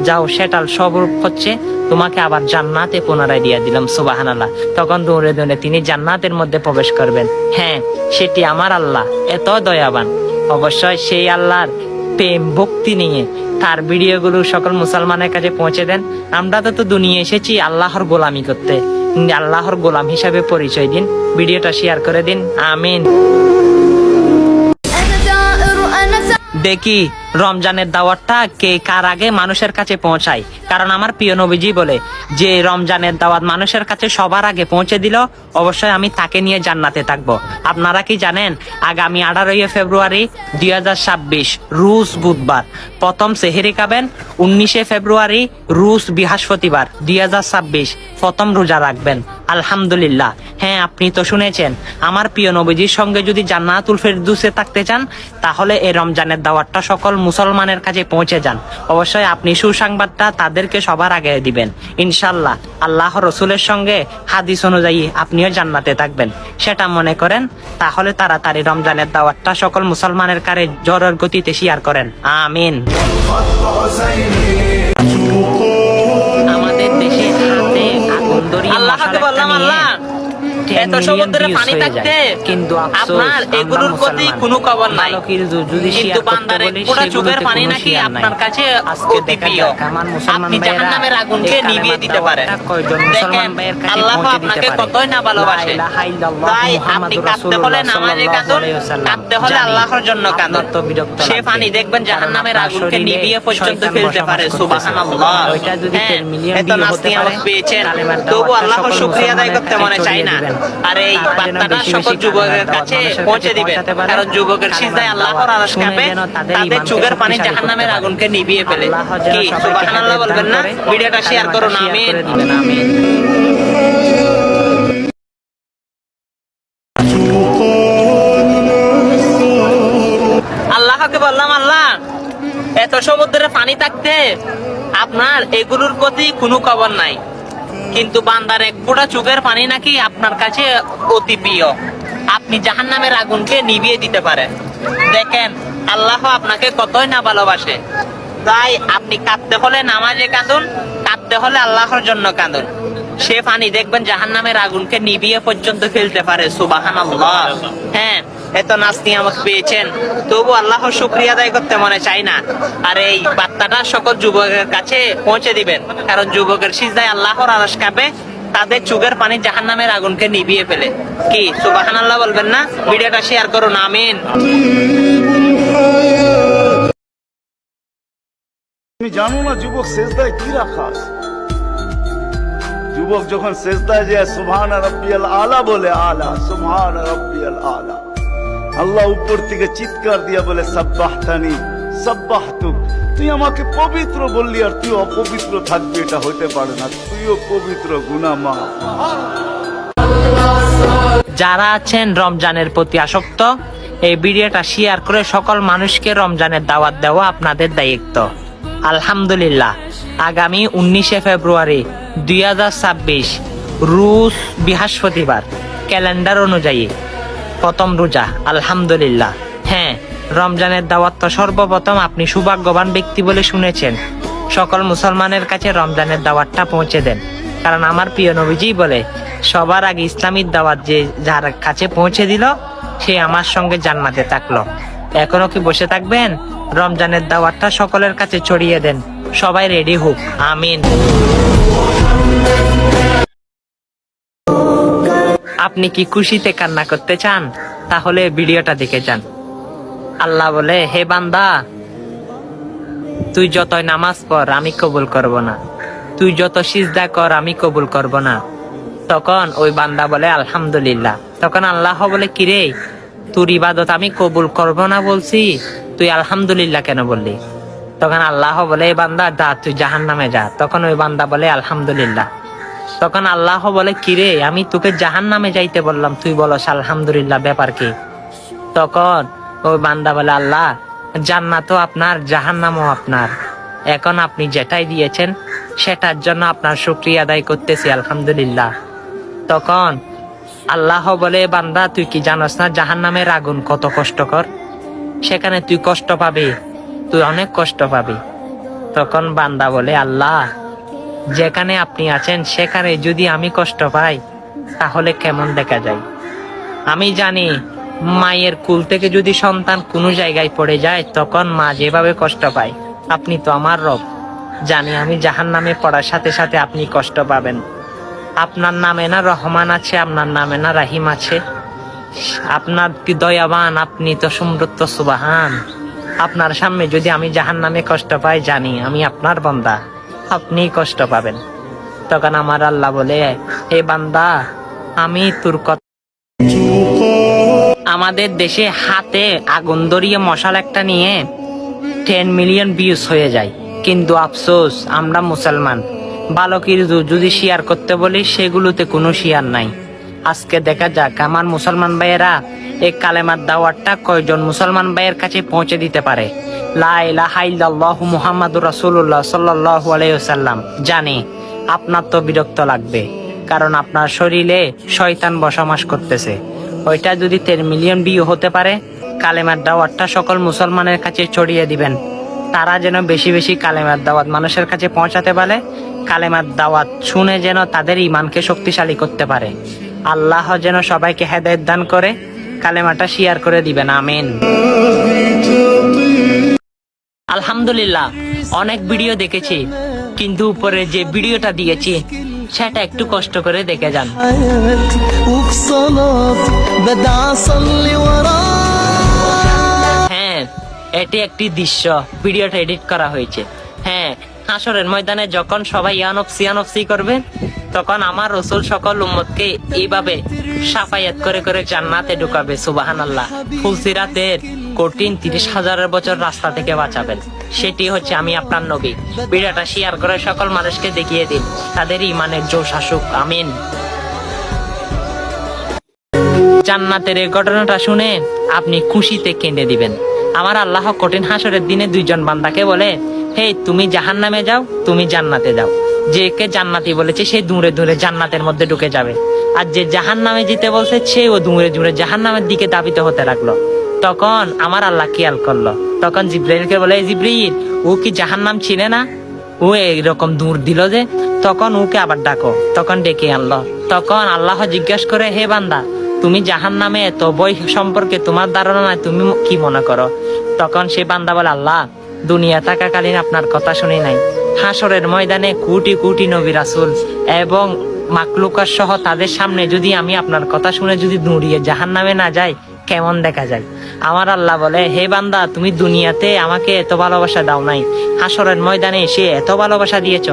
যাও সেটার স্বরূপ হচ্ছে তোমাকে আবার জান্নাতে পুনরায় দিয়ে দিলাম। সুবহানাল্লাহ। তখন দৌড়ে দৌড়ে তিনি জান্নাতের মধ্যে প্রবেশ করবেন। হ্যাঁ, সেটি আমার আল্লাহ এত দয়াবান। অবশ্যই সেই আল্লাহর প্রেম ভক্তি নিয়ে তার ভিডিওগুলো সকল মুসলমানের কাছে পৌঁছে দেন। আমরা তো দুনিয়া এসেছি আল্লাহর গোলামি করতে, আল্লাহর গোলাম হিসাবে পরিচয় দিন। ভিডিওটা শেয়ার করে দিন। আমিন। দেখি রমজানের দাওয়াতটা কে কার আগে মানুষের কাছে পৌঁছায়। কারণ আমার প্রিয় নবীজি বলে যে রমজানের দাওয়াত মানুষের কাছে সবার আগে পৌঁছে দিল, অবশ্যই আমি তাকে নিয়ে জান্নাতে থাকবো। আপনারা কি জানেন আগামী 18 ফেব্রুয়ারি 2026 রুশ বুধবার প্রথম সেহেরি খাবেন, 19 ফেব্রুয়ারি রুশ বৃহস্পতিবার 2026 প্রথম রোজা রাখবেন। আলহামদুলিল্লাহ। হ্যাঁ, আপনি তো শুনেছেন। আমার প্রিয় নবীজির সঙ্গে যদি জান্নাতুল ফেরদৌসে থাকতে চান তাহলে এই রমজানের দাওয়াতটা সকল মুসলমানের কাছে পৌঁছে যান। অবশ্যই আপনি সুসংবাদটা তাদেরকে সবার আগে দিবেন। ইনশাল্লাহ আল্লাহ রসুলের সঙ্গে হাদিস অনুযায়ী আপনিও জান্নাতে থাকবেন সেটা মনে করেন। তাহলে তাড়াতাড়ি রমজানের দাওয়াতটা সকল মুসলমানের কাছে জোরের গতিতে শেয়ার করেন। আমিন। আমাদের দেশে হাতে আগুন ধরিয়ে আল্লাহকে বললাম, আল্লাহ এত সমুদ্রে পানি থাকতে কিন্তু আপনার এগুলোর প্রতি কোনো খবর নাই, কিন্তু বান্দার এক ফোঁটা চোখের পানি নাকি আপনার কাছে অতি প্রিয়। আপনি জাহান্নামের আগুনকে নিভিয়ে দিতে পারেন। দেখেন আল্লাহ আপনাকে কতই না ভালোবাসে। তাই আপনি কাঁদতে হলে নামাজে কাঁদুন, কাঁদতে হলে আল্লাহর জন্য কাঁদুন। সে পানি দেখবেন জাহান্নামের আগুনকে নিভিয়ে পর্যন্ত ফেলতে পারে। সুবহানাল্লাহ। হ্যাঁ, এত নাস্তি আমাকে পেয়েছেন, তবু আল্লাহর শুকরিয়া আদায় করতে মনে চাই না। আর এই বার্তাটা সকল যুবকের কাছে পৌঁছে দিবেন, কারণ যুবকের সিজদায় আল্লাহর আরশ কাঁপে, তাদের চোখের পানি জাহান্নামের আগুনকে নিভিয়ে ফেলে। কি সুবহানাল্লাহ বলবেন না? ভিডিওটা শেয়ার করুন। আমিন। আল্লাহকে বললাম, আল্লাহ এত সমুদ্রে পানি থাকতে আপনার এগুলোর প্রতি কোনো খবর নাই, কিন্তু বান্দার এক ফোঁটা চোখের পানি নাকি আপনার কাছে অতি প্রিয়। আপনি জাহান্নামের আগুনকে নিভিয়ে দিতে পারেন। দেখেন আল্লাহ আপনাকে কতই না ভালোবাসে। তাই আপনি কাঁদতে হলে নামাজে কাঁদুন, কাঁদতে হলে আল্লাহর জন্য কাঁদুন। সে পানি দেখবেন জাহান্নামের আগুনকে নিভিয়ে পর্যন্ত ফেলতে পারে। সুবহানাল্লাহ। হ্যাঁ, এত নাস্তি আমাকে পেয়েছেন, তবু আল্লাহর শুকরিয়া আদায় করতে মনে চাই না। আর এই বার্তাটা সকল যুবকের কাছে পৌঁছে দিবেন, কারণ যুবকের সিজদায় আল্লাহর আরশ কাঁপে, তাদের চোখের পানি জাহান্নামের আগুনকে নিভিয়ে ফেলে। কি সুবহানাল্লাহ বলবেন না? ভিডিওটা শেয়ার করুন। আমিন। তুমি জানো না যুবক সেজদায় কি রাখা আছে? যুবক যখন সেজদায় যায় সুবহান রাব্বিয়াল আলা বলে, আলা সুবহান রাব্বিয়াল আলা, আল্লাহ উপর থেকে চিৎকার দিয়া বলে সাব্বাহতানি সাব্বাহতুক। তুই আমাকে পবিত্র বললি আর তুই অপবিত্র থাকবি, এটা হতে পারে না। তুইও পবিত্র, গুনাহ মাফ। যারা আছেন রমজানের প্রতি আসক্ত, এই ভিডিওটা শেয়ার করে সকল মানুষকে রমজানের দাওয়াত দেওয়া আপনাদের দায়িত্ব। আলহামদুলিল্লাহ। আগামী 19 ফেব্রুয়ারি 2026 রুশ বৃহস্পতিবার ক্যালেন্ডার অনুযায়ী প্রথম রোজা। আলহামদুলিল্লাহ। হ্যাঁ, রমজানের দাওয়াত তো সর্বপ্রথম আপনি সৌভাগ্যবান ব্যক্তি বলে শুনেছেন। সকল মুসলমানের কাছে রমজানের দাওয়াতটা পৌঁছে দেন, কারণ আমার প্রিয় নবীজি বলে সবার আগে ইসলামিক দাওয়াত যে যার কাছে পৌঁছে দিল সে আমার সঙ্গে জান্নাতে থাকলো। এখনো কি বসে থাকবেন? রমজানের দাওয়াতটা সকলের কাছে ছড়িয়ে দেন। সবাই রেডি হোক। আমিন। আপনি কি খুশিতে কান্না করতে চান? তাহলে ভিডিওটা দেখে যান। আল্লাহ বলে, হে বান্দা, তুই যতই নামাজ পড় আমি কবুল করব না, তুই যত সিজদা কর আমি কবুল করব না। তখন ওই বান্দা বলে আলহামদুলিল্লাহ। তখন আল্লাহ বলে, কিরে, তোর ইবাদত আমি কবুল করব না বলছি, তুই আলহামদুলিল্লাহ কেন বললি? তখন আল্লাহ বলে, এই বান্দা যা, তুই জাহান্নামে যা। তখন ওই বান্দা বলে আলহামদুলিল্লাহ। তখন আল্লাহ বলে, কিরে, আমি তোকে জাহান্নামে যাইতে বললাম, তুই বলস আলহামদুলিল্লাহ, ব্যাপার কি? তখন ওই বান্দা বলে, আল্লাহ জান্নাতও আপনার, জাহান্নামও আপনার, এখন আপনি যেটাই দিয়েছেন সেটার জন্য আপনার শুকরিয়া আদায় করতেছি, আলহামদুলিল্লাহ। তখন আল্লাহ বলে, বান্দা তুই কি জানোস না জাহান্নামের আগুন কত কষ্টকর? সেখানে তুই কষ্ট পাবি, তুই অনেক কষ্ট পাবি। তখন বান্দা বলে, আল্লাহ যেখানে আপনি আছেন সেখানে যদি আমি কষ্ট পাই তাহলে কেমন দেখা যায়? আমি জানি মায়ের কুল থেকে যদি সন্তান কোনো জায়গায় পড়ে যায় তখন মা যেভাবে কষ্ট পায়, আপনি তো আমার রব, জানি আমি জাহান্নামে পড়ার সাথে সাথে আপনি কষ্ট পাবেন। আপনার নামে না রহমান আছে, আপনার নামে না রাহিম আছে? আপনার কি দয়াবান, আপনি তো সমৃদ্ধ সুবহান। আপনার সামনে যদি আমি জাহান্নামে কষ্ট পাই, জানি আমি আপনার বান্দা, আপনি কষ্ট পাবেন। তখন আমার আল্লাহ বলে, হে বান্দা, আমি তোর কথা। আমাদের দেশে হাতে আগুন ধরিয়ে মশাল একটা নিয়ে 10 মিলিয়ন ভিউজ হয়ে যায়, কিন্তু আফসোস আমরা মুসলমান ভালো কিছু যদি শেয়ার করতে বলি সেগুলোতে কোনো শেয়ার নাই। আজকে দেখা যাক আমার মুসলমান ভাইয়েরা এই কালেমার দাওয়াতটা কয়জন মুসলমান ভাইয়ের কাছে পৌঁছে দিতে পারে। লা ইলাহা ইল্লাল্লাহু মুহাম্মাদুর রাসূলুল্লাহ সাল্লাল্লাহু আলাইহি ওয়াসাল্লাম। জানি আপনার তো বিরক্ত লাগবে, কারণ আপনার শরীরে শয়তান বসবাস করতেছে। ওইটা যদি 10 মিলিয়ন ভিউ হতে পারে, কালেমার দাওয়াতটা সকল মুসলমানের কাছে ছড়িয়ে দিবেন, তারা যেন বেশি বেশি কালেমার দাওয়াত মানুষের কাছে পৌঁছাতে পারে, কালেমার দাওয়াত শুনে যেন তাদের ঈমানকে শক্তিশালী করতে পারে। আল্লাহ যেন সবাইকে হেদায়েত দান করে, কালেমাটা শেয়ার করে দিবেন, আমিন। আলহামদুলিল্লাহ, অনেক ভিডিও দেখেছি, কিন্তু উপরে যে ভিডিওটা দিয়েছি সেটা একটু কষ্ট করে দেখে যান। حياتي وفي صلاتي بدعى أصلي وراك হ্যাঁ, এটি একটি দৃশ্য, ভিডিওটা এডিট করা হয়েছে। হ্যাঁ, হাসরের ময়দানে যখন সবাই ইয়ানফসি করবে, তখন আমার রাসূল সকল উম্মতকে এইভাবে শাফায়াত করে করে জান্নাতে ঢুকাবে। সুবহানাল্লাহ। ফুলসিরাতের কঠিন 30,000 বছর রাস্তা থেকে বাঁচাবেন। সেটি হচ্ছে আমি আপনার নবী। ভিডিওটা শেয়ার করে সকল মানুষকে দেখিয়ে দিন, তাদের ঈমানের জোশ আসুক, আমিন। জান্নাতের এই ঘটনাটা শুনে আপনি খুশিতে কেঁদে দিবেন। আমার আল্লাহ কঠিন হাসরের দিনে 2 জন বান্দাকে বলে, হে তুমি জাহান্নামে যাও, তুমি জান্নাতে যাও। যে কে জান্নাতি বলেছে সে দূরে দূরে জান্নাতের মধ্যে ঢুকে যাবে, আর যে জাহান্নামে যেতে বলছে সেও দূরে দূরে জাহান্নামের দিকে ধাবিত হতে লাগলো। তখন আমার আল্লাহ খেয়াল করলো, তখন জিব্রাইলকে বলে, জিব্রাইল, ও কি জাহান্নাম ছিলে না? ও এইরকম দূর দিল যে। তখন ওকে আবার ডাকো, তখন ডেকে আনলো। তখন আল্লাহ জিজ্ঞাসা করে, হে বান্দা, তুমি জাহান্নামে এত বই সম্পর্কে তোমার ধারণা নাই, তুমি কি মনে করো? তখন সে বান্দা বলে, আল্লাহ, দুনিয়া থাকাকালীন আপনার কথা শুনি নাই। হাসরের ময়দানে কোটি কোটি নবী রাসূল এবং মাকলুকাত সহ তাদের সামনে যদি আমি আপনার কথা শুনে যদি দৌড়িয়ে জাহান্নামে না যাই, কেমন দেখা যায়? আমার আল্লাহ বলে, হে বান্দা, তুমি দুনিয়াতে আমাকে এত ভালোবাসা দাও নাই, হাসরের ময়দানে এসে এত ভালোবাসা দিয়েছ,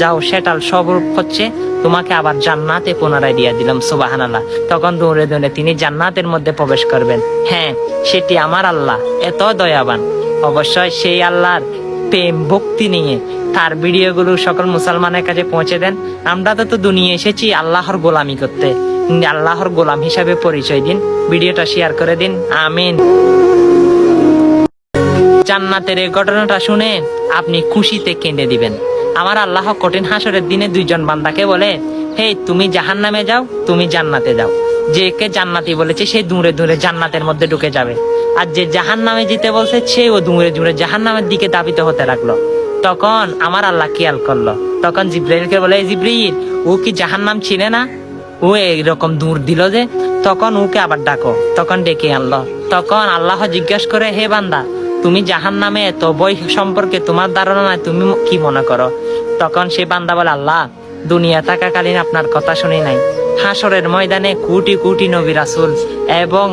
যাও সেটার স্বরূপ হচ্ছে তোমাকে আবার জান্নাতে পুনরায় দিয়ে দিলাম। সুবহানাল্লাহ। তখন দৌড়ে দৌড়ে তিনি জান্নাতের মধ্যে প্রবেশ করবেন। হ্যাঁ, সেটি আমার আল্লাহ এত দয়াবান। অবশ্যই সেই আল্লাহর প্রেম ভক্তি নিয়ে তার ভিডিওগুলো সকল মুসলমানের কাছে পৌঁছে দেন। আমরা তো দুনিয়া এসেছি আল্লাহর গোলামি করতে, আল্লাহর গোলাম হিসাবে পরিচয় দিন, ভিডিওটা শেয়ার করে দিন, আমিন। জান্নাতের এই ঘটনাটা শুনে আপনি খুশিতে কেঁদে দিবেন। আমার আল্লাহ কঠিন হাসরের দিনে 2 জন বান্দাকে বলে, হে তুমি জাহান্নামে যাও, তুমি জান্নাতে যাও। যে কে জান্নাতি বলেছে সে দূরে দূরে জান্নাতের মধ্যে ঢুকে যাবে, আর যে জাহান্নামে যেতে বলছে সেও দূরে দূরে জাহান্নামের দিকে ধাবিত হতে লাগলো। তখন আমার আল্লাহ খেয়াল করলো, তখন জিব্রাইলকে বলে, জিব্রাইল, ও কি জাহান্নাম ছিলে না? ও এইরকম দূর দিল যে। তখন ওকে আবার ডাকো, তখন ডেকে আনলো। তখন আল্লাহ জিজ্ঞাসা করে, হে বান্দা, তুমি জাহান্নামে এত বই সম্পর্কে তোমার ধারণা নাই, তুমি কি মনে করো? তখন সে বান্দা বলে, আল্লাহ, দুনিয়া থাকাকালীন আপনার কথা শুনি নাই। হাসরের ময়দানে কোটি কোটি নবী রাসূল এবং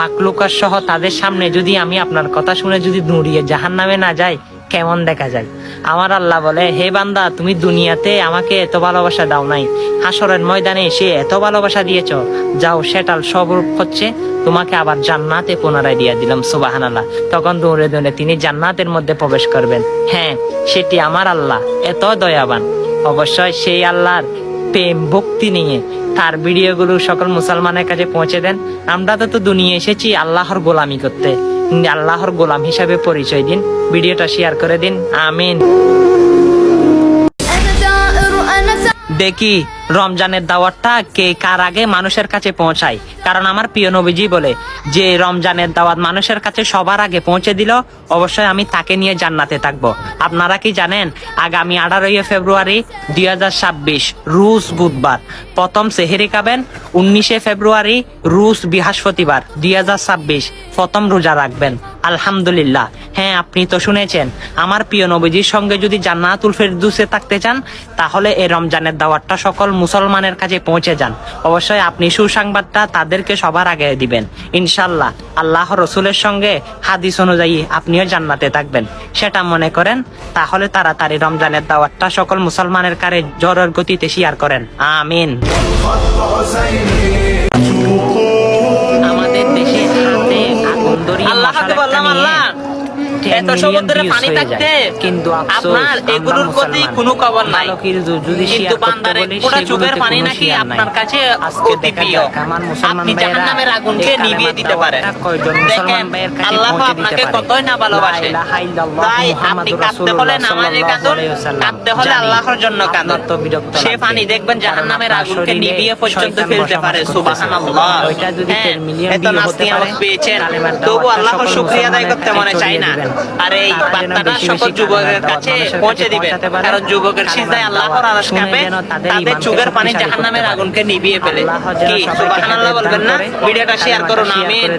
মাকলুকাত সহ তাদের সামনে যদি আমি আপনার কথা শুনে যদি দৌড়িয়ে জাহান্নামে না যাই, কেমন দেখা যায়? আমার আল্লাহ বলে, হে বান্দা, তুমি দুনিয়াতে আমাকে এত ভালোবাসা দাও নাই, হাসরের ময়দানে এসে এত ভালোবাসা দিয়েছ, যাও সেটার স্বরূপ হচ্ছে তোমাকে আবার জান্নাতে পুনরায় দিয়ে দিলাম। সুবহানাল্লাহ। তখন দৌড়ে দৌড়ে তিনি জান্নাতের মধ্যে প্রবেশ করবেন। হ্যাঁ, সেটি আমার আল্লাহ এত দয়াবান। অবশ্যই সেই আল্লাহর প্রেম ভক্তি নিয়ে তার ভিডিওগুলো সকল মুসলমানের কাছে পৌঁছে দেন। আমরা তো দুনিয়া এসেছি আল্লাহর গোলামি করতে, আল্লাহর গোলাম হিসাবে পরিচয় দিন, ভিডিওটা শেয়ার করে দিন, আমিন। দেখি রমজানের দাওয়াতটা কে কার আগে মানুষের কাছে পৌঁছায়, কারণ আমার প্রিয় নবীজি বলে যে রমজানের দাওয়াত মানুষের কাছে সবার আগে পৌঁছে দিল, অবশ্যই আমি তাকে নিয়ে জান্নাতে থাকবো। আপনারা কি জানেন, আগামী 18 ফেব্রুয়ারি 2026 রুশ বুধবার প্রথম সেহেরি খাবেন, 19 ফেব্রুয়ারি রুশ বৃহস্পতিবার 2026 প্রথম রোজা রাখবেন। আলহামদুলিল্লাহ। হ্যাঁ, আপনি তো শুনেছেন, আমার প্রিয় নবীজির সঙ্গে যদি জান্নাতুল ফেরদৌসে থাকতে চান, তাহলে এই রমজানের দাওয়াতটা সকল মুসলমানের কাছে পৌঁছে যান। অবশ্যই আপনি সুসংবাদটা তাদেরকে সবার আগে দিবেন। ইনশাল্লাহ আল্লাহ রসুলের সঙ্গে হাদিস অনুযায়ী আপনিও জান্নাতে থাকবেন, সেটা মনে করেন। তাহলে তাড়াতাড়ি রমজানের দাওয়াতটা সকল মুসলমানের কাছে জোরের গতিতে শেয়ার করেন। আমিন। আমাদের দেশে হাতে আগুন ধরিয়ে আল্লাহকে বললাম, আল্লাহ এত সমুদ্রের পানি থাকতে কিন্তু আপনার এগুলোর প্রতি কোনো খবর নাই, কিন্তু বান্দার এক ফোঁটা চোখের পানি নাকি আপনার কাছে অতি প্রিয়। আপনি জাহান্নামের আগুনকে নিভিয়ে দিতে পারেন। দেখেন আল্লাহ আপনাকে কতই না ভালোবাসে। তাই আপনি কাঁদতে হলে নামাজে কাঁদুন, কাঁদতে হলে আল্লাহর জন্য কাঁদুন। সে পানি দেখবেন জাহান্নামের আগুনকে নিভিয়ে পর্যন্ত ফেলতে পারে। সুবহানাল্লাহ। হ্যাঁ, এত নাস্তি আমাকে পেয়েছেন, তবু আল্লাহর শুকরিয়া আদায় করতে মনে চাই না। আর এই বার্তাটা সকল যুবকের কাছে পৌঁছে দিবেন, কারণ যুবকের সিজদায় আল্লাহর আরশ কাঁপে, তাদের চোখের পানি জাহান্নামের আগুনকে নিভিয়ে ফেলে। কি সুবহানাল্লাহ বলবেন না? ভিডিওটা শেয়ার করুন। আমিন।